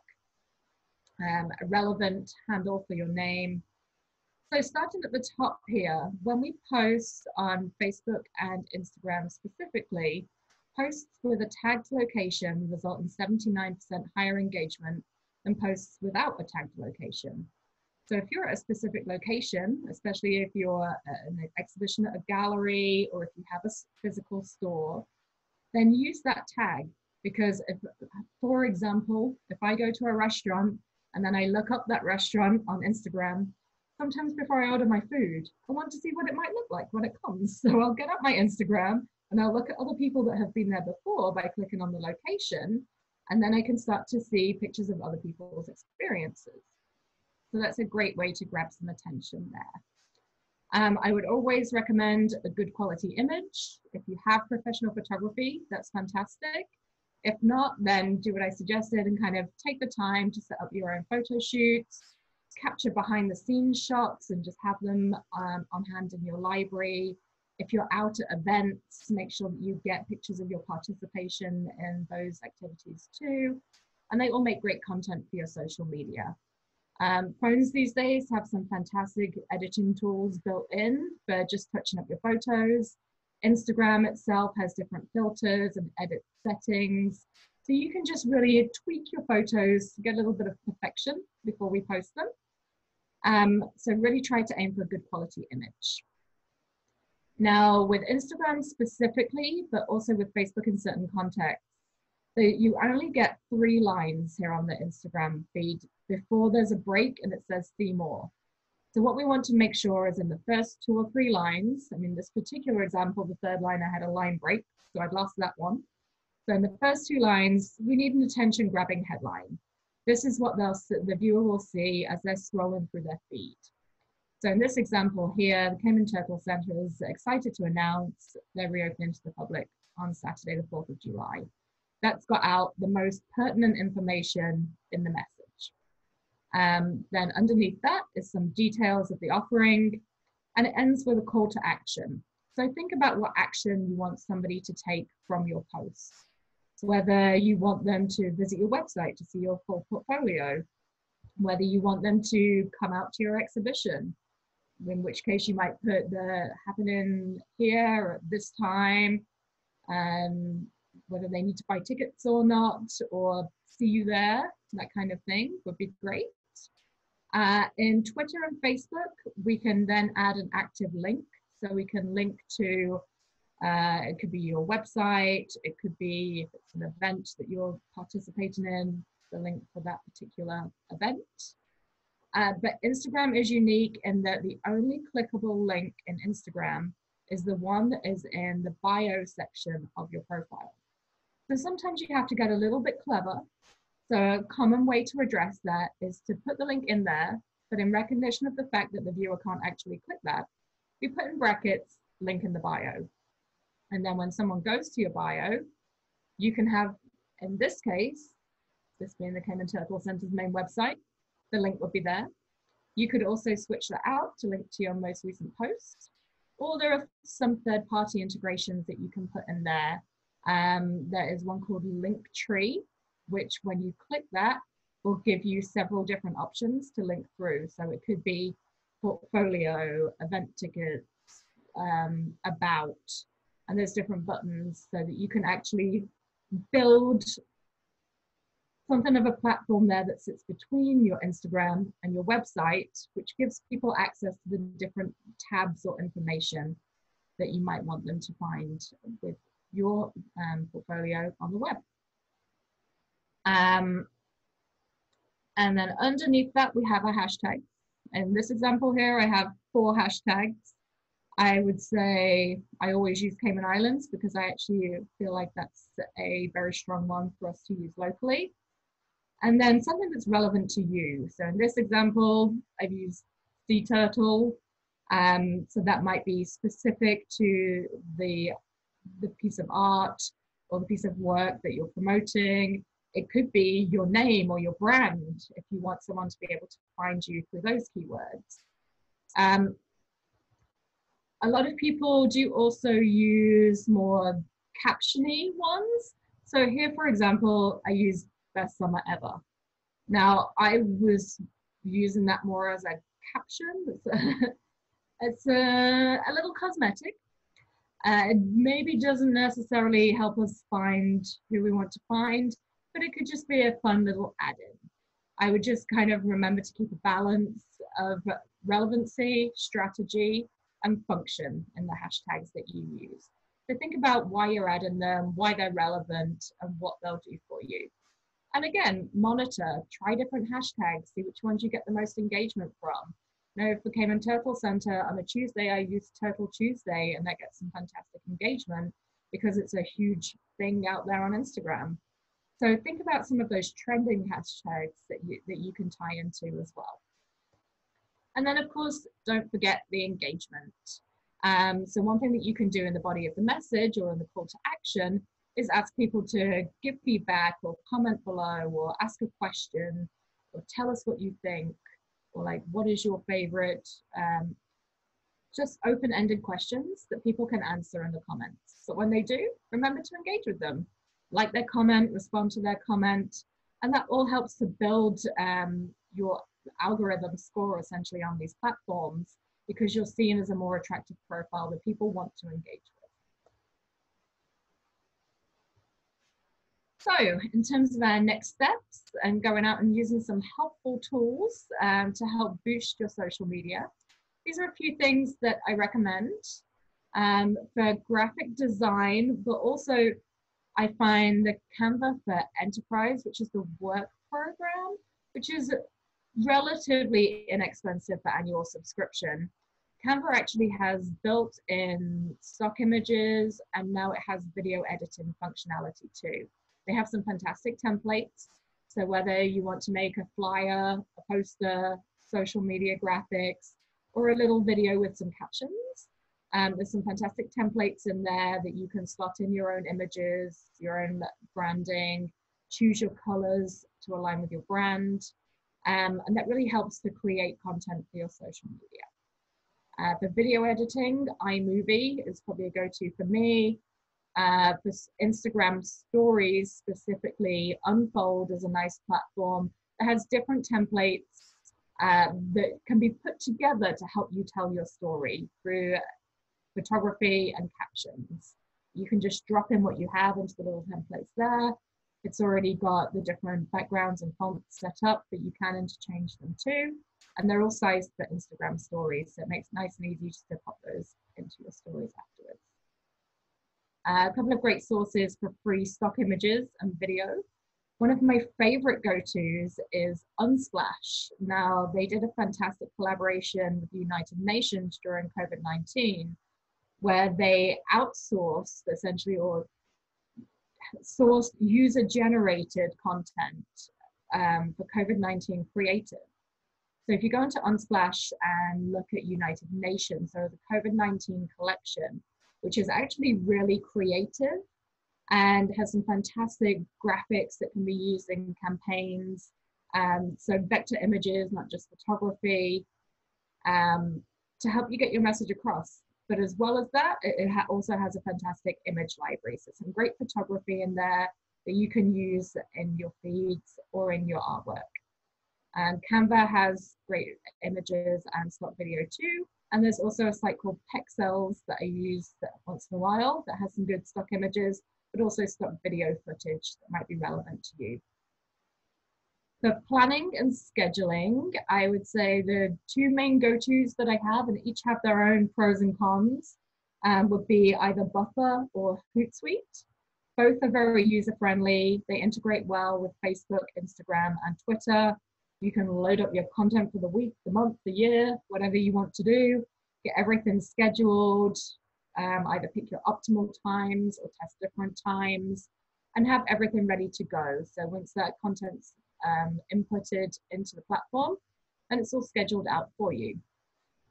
a relevant handle for your name. So starting at the top here, when we post on Facebook and Instagram specifically, posts with a tagged location result in 79% higher engagement than posts without a tagged location. So if you're at a specific location, especially if you're at an exhibition at a gallery or if you have a physical store, then use that tag. Because if, for example, if I go to a restaurant and then I look up that restaurant on Instagram, sometimes before I order my food, I want to see what it might look like when it comes. So I'll get up my Instagram and I'll look at other people that have been there before by clicking on the location, and then I can start to see pictures of other people's experiences. So that's a great way to grab some attention there. I would always recommend a good quality image. If you have professional photography, that's fantastic. If not, then do what I suggested and kind of take the time to set up your own photo shoots, capture behind the scenes shots and just have them on hand in your library. If you're out at events, make sure that you get pictures of your participation in those activities too. And they all make great content for your social media. Phones these days have some fantastic editing tools built in for just touching up your photos. Instagram itself has different filters and edit settings. So you can just really tweak your photos to get a little bit of perfection before we post them. So really try to aim for a good quality image. Now with Instagram specifically, but also with Facebook in certain contexts, so you only get 3 lines here on the Instagram feed before there's a break and it says see more. So what we want to make sure is in the first 2 or 3 lines, I mean, this particular example, the 3rd line, I had a line break, so I'd lost that one. So in the first 2 lines, we need an attention grabbing headline. This is what the viewer will see as they're scrolling through their feed. So in this example here, the Cayman Turtle Center is excited to announce they're reopening to the public on Saturday, the 4th of July. That's got out the most pertinent information in the message. Then underneath that is some details of the offering, and it ends with a call to action. So think about what action you want somebody to take from your post. So whether you want them to visit your website to see your full portfolio, whether you want them to come out to your exhibition, in which case you might put the happening here at this time, whether they need to buy tickets or not, or see you there, that kind of thing would be great. In Twitter and Facebook, we can then add an active link. So we can link to, it could be your website, it could be if it's an event that you're participating in, the link for that particular event. But Instagram is unique in that the only clickable link in Instagram is the one that is in the bio section of your profile. So sometimes you have to get a little bit clever. So a common way to address that is to put the link in there, but in recognition of the fact that the viewer can't actually click that, you put in brackets, link in the bio. And then when someone goes to your bio, you can have, in this case, this being the Cayman Turtle Center's main website, the link would be there. You could also switch that out to link to your most recent post, or there are some third-party integrations that you can put in there. There is one called Linktree, which when you click that, will give you several different options to link through. So it could be portfolio, event tickets, about, and there's different buttons so that you can actually build something of a platform there that sits between your Instagram and your website, which gives people access to the different tabs or information that you might want them to find with your portfolio on the web. And then underneath that, we have a hashtag. In this example here, I have 4 hashtags. I would say I always use Cayman Islands because I actually feel like that's a very strong one for us to use locally. And then something that's relevant to you. So in this example, I've used sea turtle. So that might be specific to the piece of art or the piece of work that you're promoting. It could be your name or your brand if you want someone to be able to find you through those keywords. A lot of people do also use more captiony ones. So here, for example, I use best summer ever. Now, I was using that more as a caption. It's a little cosmetic. It maybe doesn't necessarily help us find who we want to find, but it could just be a fun little add-in. I would just kind of remember to keep a balance of relevancy, strategy, and function in the hashtags that you use. So think about why you're adding them, why they're relevant, and what they'll do for you. And again, monitor, try different hashtags, see which ones you get the most engagement from. Now, for Cayman Turtle Center on a Tuesday, I use Turtle Tuesday, and that gets some fantastic engagement because it's a huge thing out there on Instagram. So think about some of those trending hashtags that you can tie into as well. And then, of course, don't forget the engagement. So one thing that you can do in the body of the message or in the call to action is ask people to give feedback or comment below or ask a question or tell us what you think or like, what is your favorite? Just open-ended questions that people can answer in the comments. But when they do, remember to engage with them. Like their comment, respond to their comment, and that all helps to build your algorithm score essentially on these platforms because you're seen as a more attractive profile that people want to engage with. So in terms of our next steps and going out and using some helpful tools to help boost your social media, these are a few things that I recommend for graphic design, but also I find the Canva for Enterprise, which is the work program, which is relatively inexpensive for annual subscription. Canva actually has built-in stock images, and now it has video editing functionality too. They have some fantastic templates. So whether you want to make a flyer, a poster, social media graphics, or a little video with some captions, there's some fantastic templates in there that you can slot in your own images, your own branding, choose your colors to align with your brand. And that really helps to create content for your social media. For video editing, iMovie is probably a go-to for me. For Instagram stories specifically, Unfold is a nice platform that has different templates that can be put together to help you tell your story through photography and captions. You can just drop in what you have into the little templates there. It's already got the different backgrounds and fonts set up, but you can interchange them too. And they're all sized for Instagram stories, so it makes it nice and easy just to pop those into your stories afterwards. A couple of great sources for free stock images and video. One of my favorite go-tos is Unsplash. Now, they did a fantastic collaboration with the United Nations during COVID-19, where they outsourced essentially, or sourced user-generated content for COVID-19 creators. So if you go into Unsplash and look at United Nations, so the COVID-19 collection, which is actually really creative and has some fantastic graphics that can be used in campaigns. So vector images, not just photography, to help you get your message across. But as well as that, it also has a fantastic image library. So some great photography in there that you can use in your feeds or in your artwork. And Canva has great images and stock video too. And there's also a site called Pexels that I use once in a while that has some good stock images, but also stock video footage that might be relevant to you. For planning and scheduling, I would say the two main go-tos that I have, and each have their own pros and cons, would be either Buffer or Hootsuite. Both are very user-friendly. They integrate well with Facebook, Instagram, and Twitter. You can load up your content for the week, the month, the year, whatever you want to do, get everything scheduled, either pick your optimal times or test different times, and have everything ready to go. So once that content's inputted into the platform, and it's all scheduled out for you.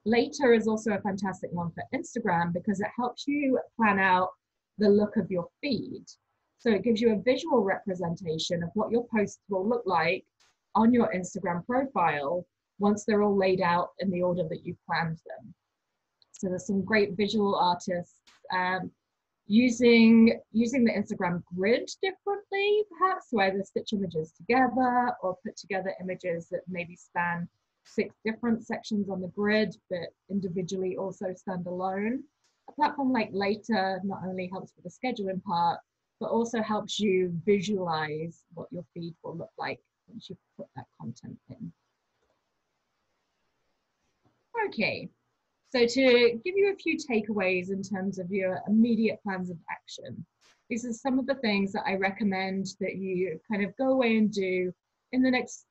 Later is also a fantastic one for Instagram because it helps you plan out the look of your feed. So it gives you a visual representation of what your posts will look like on your Instagram profile once they're all laid out in the order that you've planned them. So there's some great visual artists using the Instagram grid differently, perhaps, to either stitch images together or put together images that maybe span 6 different sections on the grid, but individually also stand alone. A platform like Later not only helps with the scheduling part, but also helps you visualize what your feed will look like once you put that content in. Okay. So to give you a few takeaways in terms of your immediate plans of action, these are some of the things that I recommend that you kind of go away and do in the next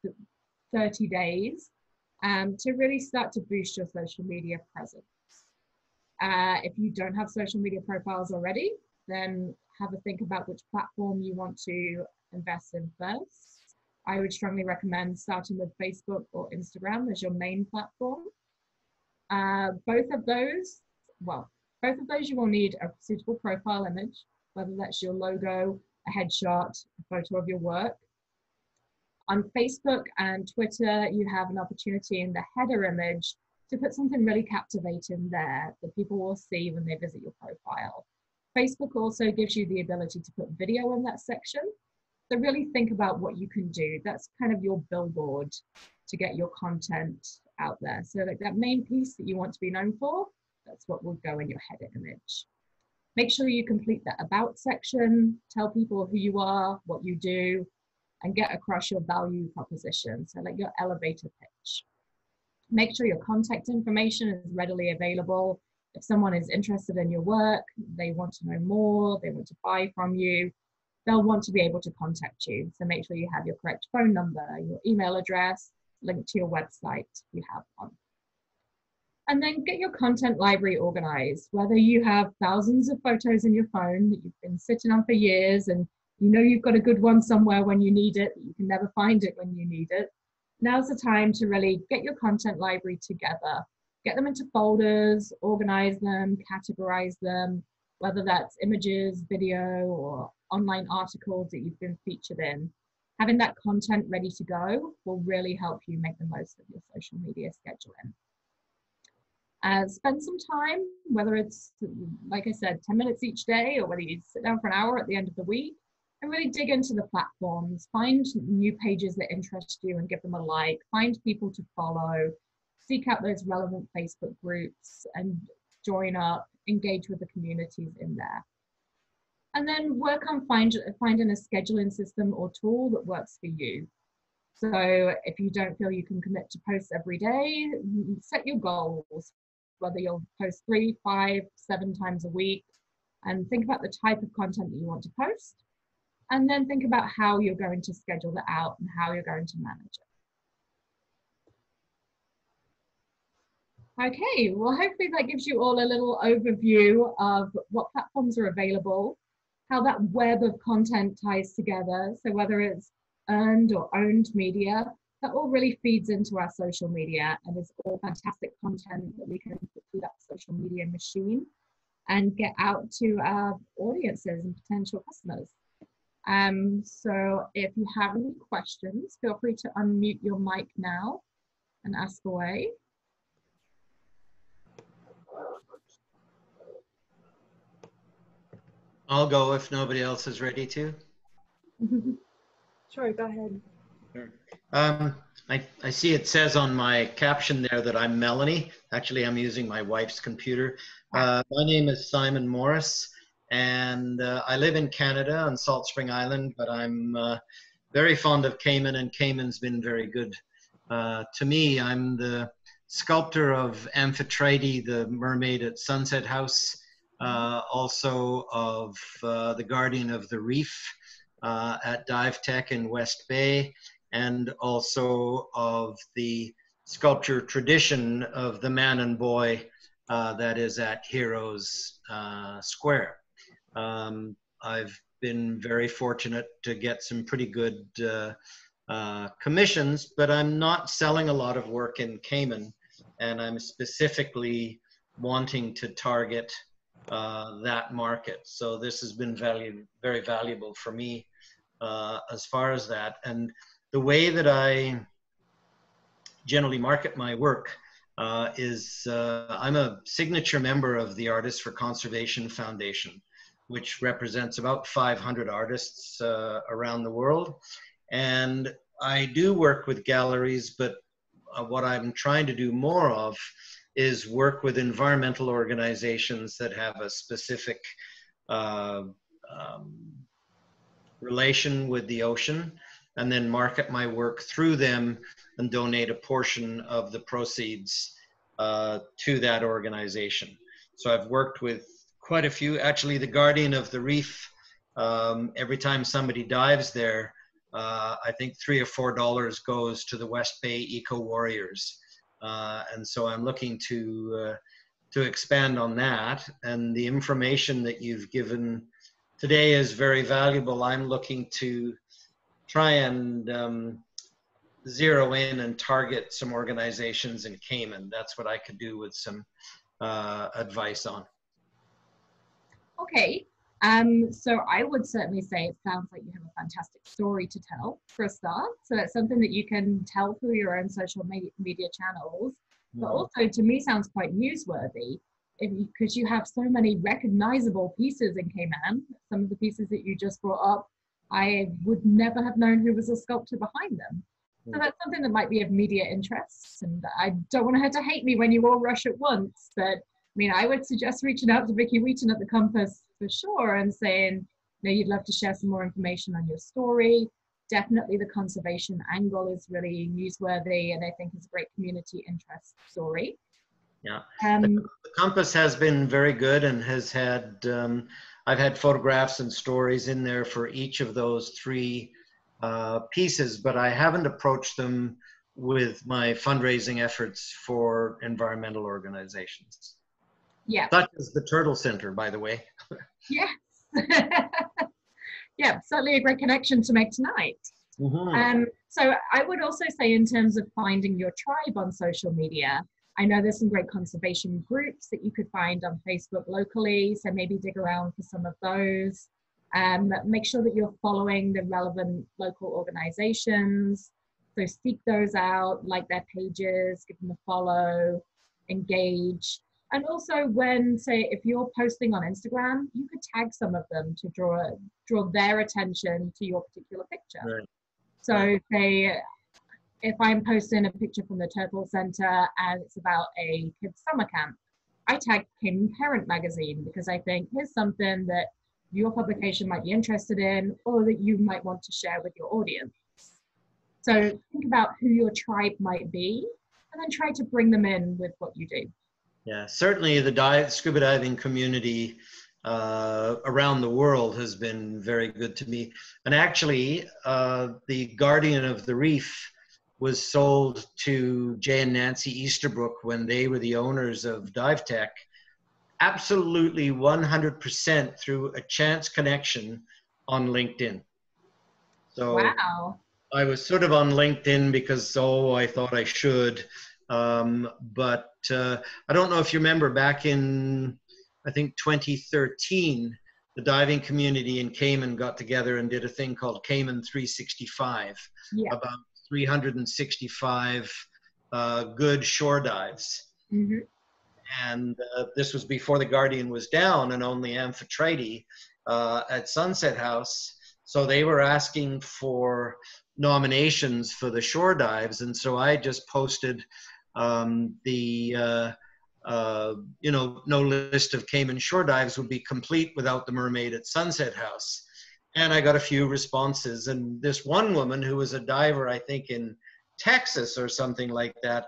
30 days to really start to boost your social media presence. If you don't have social media profiles already, then have a think about which platform you want to invest in first. I would strongly recommend starting with Facebook or Instagram as your main platform. Both of those you will need a suitable profile image, whether that's your logo, a headshot, a photo of your work. On Facebook and Twitter, you have an opportunity in the header image to put something really captivating there that people will see when they visit your profile. Facebook also gives you the ability to put video in that section. So really think about what you can do. That's kind of your billboard to get your content out there. So like that main piece that you want to be known for, that's what will go in your header image. Make sure you complete that about section, tell people who you are, what you do, and get across your value proposition. So like your elevator pitch. Make sure your contact information is readily available. If someone is interested in your work, they want to know more, they want to buy from you, they'll want to be able to contact you. So make sure you have your correct phone number, your email address, link to your website if you have one. And then get your content library organized, whether you have thousands of photos in your phone that you've been sitting on for years and you know you've got a good one somewhere when you need it, but you can never find it when you need it. Now's the time to really get your content library together, get them into folders, organize them, categorize them, whether that's images, video, or online articles that you've been featured in. Having that content ready to go will really help you make the most of your social media scheduling. Spend some time, whether it's, like I said, 10 minutes each day, or whether you sit down for an hour at the end of the week, and really dig into the platforms. Find new pages that interest you and give them a like. Find people to follow. Seek out those relevant Facebook groups and join up, engage with the communities in there. And then work on finding a scheduling system or tool that works for you. So if you don't feel you can commit to posts every day, set your goals, whether you'll post 3, 5, 7 times a week, and think about the type of content that you want to post. And then think about how you're going to schedule that out and how you're going to manage it. Okay, well, hopefully that gives you all a little overview of what platforms are available, how that web of content ties together. So whether it's earned or owned media, that all really feeds into our social media and is all fantastic content that we can put through that social media machine and get out to our audiences and potential customers. So if you have any questions, feel free to unmute your mic now and ask away. I'll go if nobody else is ready to. Sure, go ahead. Sure. I see it says on my caption there that I'm Melanie. Actually, I'm using my wife's computer. My name is Simon Morris, and I live in Canada on Salt Spring Island, but I'm very fond of Cayman, and Cayman's been very good to me. I'm the sculptor of Amphitrite, the mermaid at Sunset House, also of the Guardian of the Reef at Dive Tech in West Bay, and also of the sculpture tradition of the man and boy that is at Heroes Square. I've been very fortunate to get some pretty good commissions, but I'm not selling a lot of work in Cayman, and I'm specifically wanting to target that market. So this has been very valuable for me as far as that. And the way that I generally market my work is I'm a signature member of the Artists for Conservation Foundation, which represents about 500 artists around the world. And I do work with galleries, but what I'm trying to do more of is work with environmental organizations that have a specific relation with the ocean, and then market my work through them and donate a portion of the proceeds to that organization. So I've worked with quite a few. Actually, the Guardian of the Reef, every time somebody dives there, I think $3 or $4 goes to the West Bay Eco Warriors. And so I'm looking to expand on that. And the information that you've given today is very valuable. I'm looking to try and zero in and target some organizations in Cayman. That's what I could do with some advice on. Okay. So I would certainly say it sounds like you have a fantastic story to tell for a start. So that's something that you can tell through your own social media channels, but also to me sounds quite newsworthy because you have so many recognizable pieces in Cayman. Some of the pieces that you just brought up, I would never have known who was a sculptor behind them. So that's something that might be of media interest. And I don't want her to hate me when you all rush at once, but I mean, I would suggest reaching out to Vicky Wheaton at the Compass for sure and saying, you know, you'd love to share some more information on your story. Definitely the conservation angle is really newsworthy and I think is a great community interest story. Yeah, the Compass has been very good and has had, I've had photographs and stories in there for each of those 3 pieces, but I haven't approached them with my fundraising efforts for environmental organizations. Yeah. Such as the Turtle Center, by the way. Yes. Yeah, certainly a great connection to make tonight. So I would also say in terms of finding your tribe on social media, I know there's some great conservation groups that you could find on Facebook locally, so maybe dig around for some of those. Make sure that you're following the relevant local organizations. So seek those out, like their pages, give them a follow, engage. And also when, say, if you're posting on Instagram, you could tag some of them to draw their attention to your particular picture. Right. So say, if I'm posting a picture from the Turtle Center and it's about a kids' summer camp, I tag Cayman Parent magazine because I think here's something that your publication might be interested in, or that you might want to share with your audience. So think about who your tribe might be, and then try to bring them in with what you do. Yeah, certainly the scuba diving community around the world has been very good to me. And actually, the Guardian of the Reef was sold to Jay and Nancy Easterbrook when they were the owners of Dive Tech, absolutely 100% through a chance connection on LinkedIn. So Wow. I was sort of on LinkedIn because, I thought I should. But I don't know if you remember back in, I think 2013, the diving community in Cayman got together and did a thing called Cayman 365, about 365 good shore dives. Mm-hmm. And this was before the Guardian was down and only Amphitrite at Sunset House. So they were asking for nominations for the shore dives. And so I just posted no list of Cayman shore dives would be complete without the mermaid at Sunset House. And I got a few responses. And this one woman who was a diver, I think in Texas or something like that,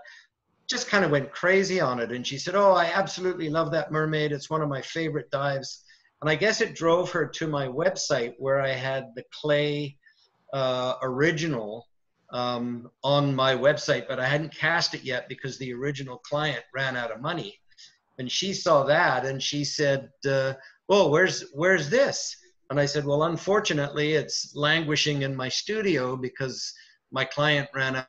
just kind of went crazy on it. And she said, oh, I absolutely love that mermaid. It's one of my favorite dives. And I guess it drove her to my website where I had the clay original on my website, but I hadn't cast it yet because the original client ran out of money. And she saw that and she said, oh, where's this? And I said, well, unfortunately, it's languishing in my studio because my client ran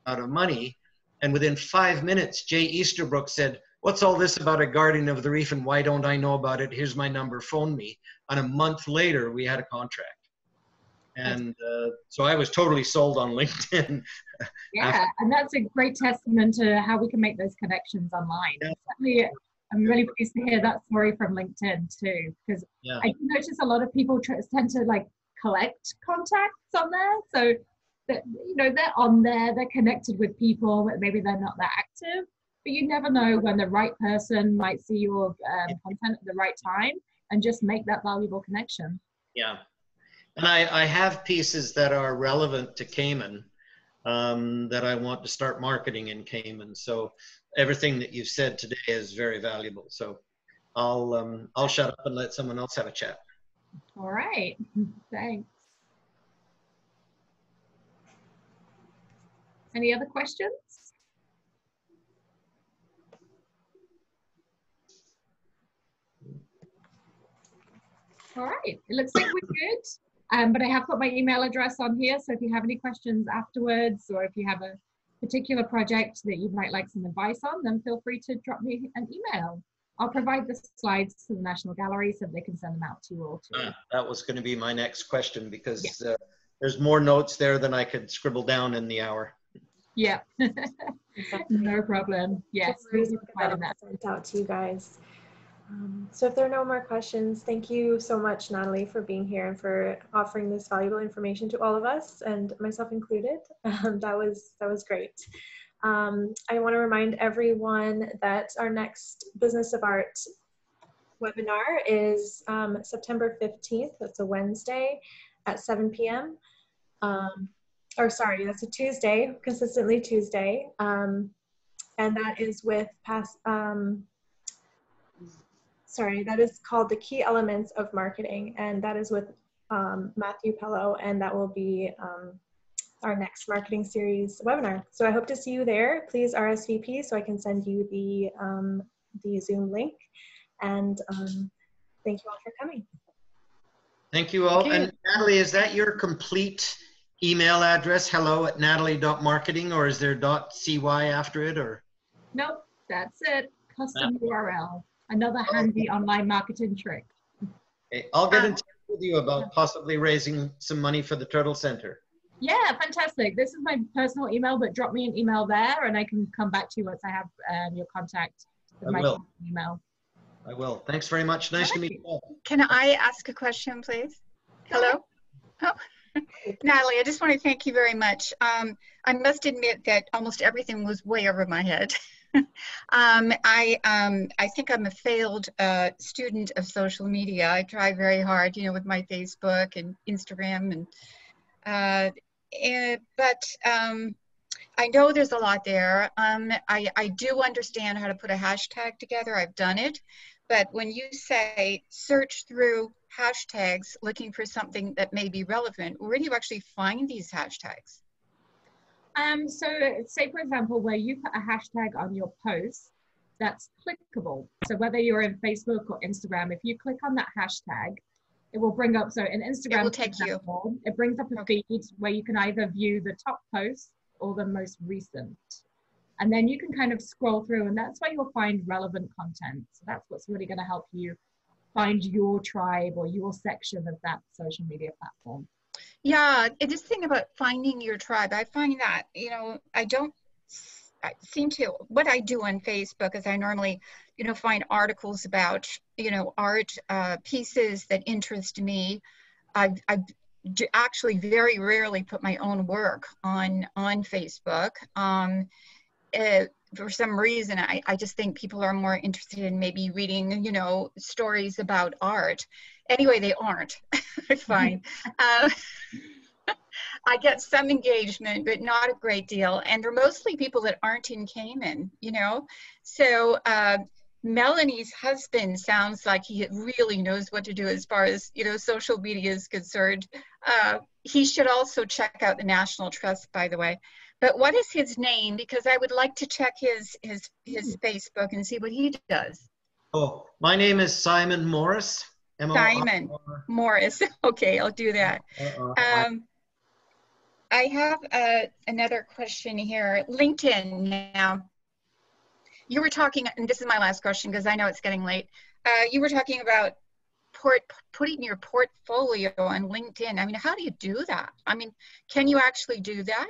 out of money. And within 5 minutes, Jay Easterbrook said, what's all this about a Guardian of the Reef and why don't I know about it? Here's my number, phone me. And a month later, we had a contract. And so I was totally sold on LinkedIn. Yeah, and that's a great testament to how we can make those connections online. Yeah. Certainly, I'm really pleased to hear that story from LinkedIn too, because I do notice a lot of people tend to like collect contacts on there. So that, they're on there, they're connected with people, but maybe they're not that active. But you never know when the right person might see your content at the right time and just make that valuable connection. Yeah. And I have pieces that are relevant to Cayman that I want to start marketing in Cayman. So everything that you've said today is very valuable. So I'll shut up and let someone else have a chat. All right. Thanks. Any other questions? All right. It looks like we're good. But I have put my email address on here. So if you have any questions afterwards, or if you have a particular project that you might like some advice on, then feel free to drop me an email. I'll provide the slides to the National Gallery so they can send them out to you all too. That was going to be my next question because there's more notes there than I could scribble down in the hour. Yeah, no problem. Yes, we'll provide that sent out to you guys. So if there are no more questions, thank you so much, Natalie, for being here and for offering this valuable information to all of us, and myself included. That was great. I want to remind everyone that our next Business of Art webinar is September 15th. That's a Wednesday at 7 p.m. Or sorry, that's a Tuesday, consistently Tuesday. And that is with that is called The Key Elements of Marketing. And that is with Matthew Pello, and that will be our next marketing series webinar. So I hope to see you there. Please RSVP so I can send you the Zoom link. And thank you all for coming. Thank you all. And Natalie, is that your complete email address, hello@natalie.marketing, or is there .cy after it? Or nope, that's it. Custom URL. Another handy online marketing trick. Okay. I'll get in touch with you about possibly raising some money for the Turtle Center. Yeah, fantastic. This is my personal email, but drop me an email there and I can come back to you once I have your contact with my email. I will. Thanks very much. Nice to meet you all. Can I ask a question, please? Hello? Oh. Natalie, I just want to thank you very much. I must admit that almost everything was way over my head. I think I'm a failed student of social media. I try very hard, you know, with my Facebook and Instagram, but I know there's a lot there. I do understand how to put a hashtag together. I've done it. But when you say search through hashtags looking for something that may be relevant, where do you actually find these hashtags? So say, for example, where you put a hashtag on your post, that's clickable. So whether you're in Facebook or Instagram, if you click on that hashtag, it will bring up, so in Instagram, it will take you. It brings up a feed where you can either view the top posts or the most recent. And then you can kind of scroll through, and that's where you'll find relevant content. So that's what's really going to help you find your tribe or your section of that social media platform. Yeah, this thing about finding your tribe, I find that, you know, I seem to, what I do on Facebook is I normally, you know, find articles about, you know, art pieces that interest me. I actually very rarely put my own work on Facebook. For some reason, I just think people are more interested in maybe reading, you know, stories about art. Anyway, they aren't, I find. I get some engagement, but not a great deal. And they're mostly people that aren't in Cayman, you know? So Melanie's husband sounds like he really knows what to do as far as, you know, social media is concerned. He should also check out the National Trust, by the way. But what is his name? Because I would like to check his Facebook and see what he does. Oh, my name is Simon Morris. Simon Morris. Okay, I'll do that. I have another question here. LinkedIn now. You were talking, and this is my last question because I know it's getting late. You were talking about putting your portfolio on LinkedIn. I mean, how do you do that? I mean, can you actually do that?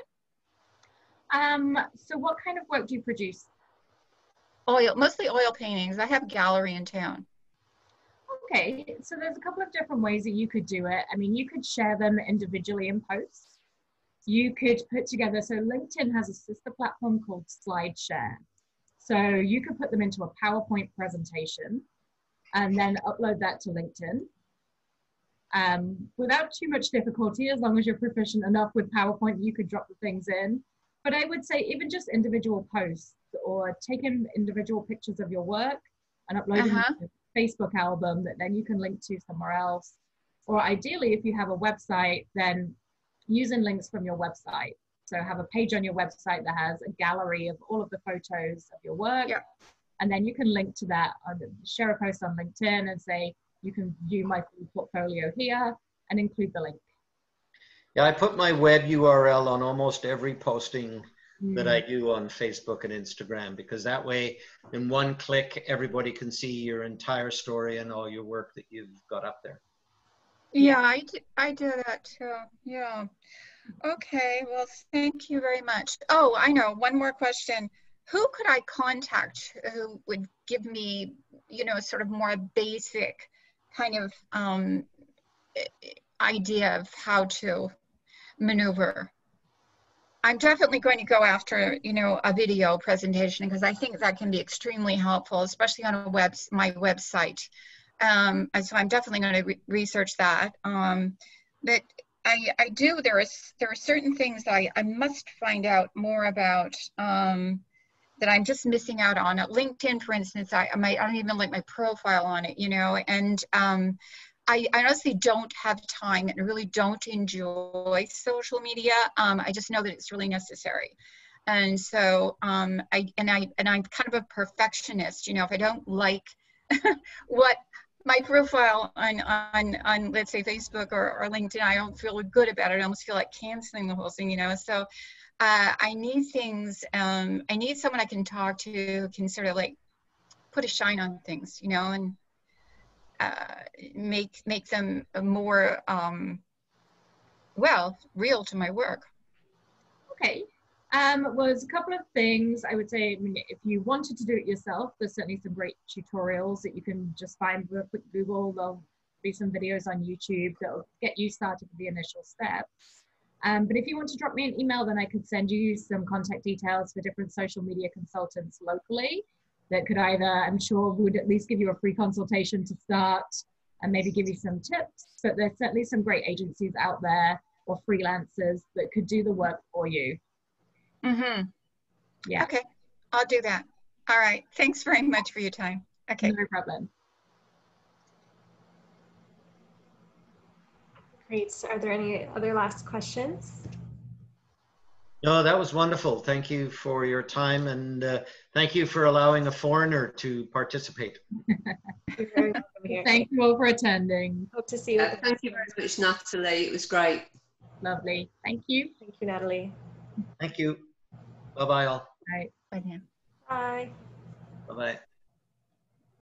So what kind of work do you produce? Oil, mostly oil paintings. I have a gallery in town. Okay, so there's a couple of different ways that you could do it. I mean, you could share them individually in posts. You could put together, so LinkedIn has a sister platform called SlideShare. So you could put them into a PowerPoint presentation and then upload that to LinkedIn without too much difficulty. As long as you're proficient enough with PowerPoint, you could drop the things in. But I would say even just individual posts or taking individual pictures of your work and uploading them to a Facebook album that then you can link to somewhere else. Or ideally, if you have a website, then using links from your website. So have a page on your website that has a gallery of all of the photos of your work. Yeah. And then you can link to that, share a post on LinkedIn and say, you can view my portfolio here and include the link. Yeah, I put my web URL on almost every posting that I do on Facebook and Instagram, because that way in one click, everybody can see your entire story and all your work that you've got up there. Yeah, I do that too. Yeah. Okay, well, thank you very much. Oh, I know, one more question. Who could I contact who would give me, you know, sort of more basic kind of idea of how to maneuver? I'm definitely going to go after, you know, a video presentation because I think that can be extremely helpful, especially on my website. So I'm definitely going to research that. But I do, there are certain things that I must find out more about that I'm just missing out on. At LinkedIn, for instance, I don't even like my profile on it, you know, and I honestly don't have time and really don't enjoy social media. I just know that it's really necessary. And so I'm kind of a perfectionist, you know, if I don't like what my profile on let's say Facebook or LinkedIn, I don't feel good about it. I almost feel like canceling the whole thing, you know. So I need things, I need someone I can talk to who can sort of like put a shine on things, you know, and make them more well, real to my work. Okay. Well, there's a couple of things I would say. I mean, if you wanted to do it yourself, there's certainly some great tutorials that you can just find with Google. There'll be some videos on YouTube that'll get you started with the initial steps. But if you want to drop me an email, then I could send you some contact details for different social media consultants locally that could either, I'm sure, would at least give you a free consultation to start and maybe give you some tips. But there's certainly some great agencies out there or freelancers that could do the work for you. Mm-hmm. Yeah. Okay, I'll do that. All right. Thanks very much for your time. Okay. No problem. Great. So are there any other last questions? No, that was wonderful. Thank you for your time, and thank you for allowing a foreigner to participate. You're very welcome here. Thank you all for attending. Hope to see you. Thank you very much, Natalie. It was great. Lovely. Thank you. Thank you, Natalie. Thank you. Bye-bye all. Right. Bye now. Bye. Bye-bye.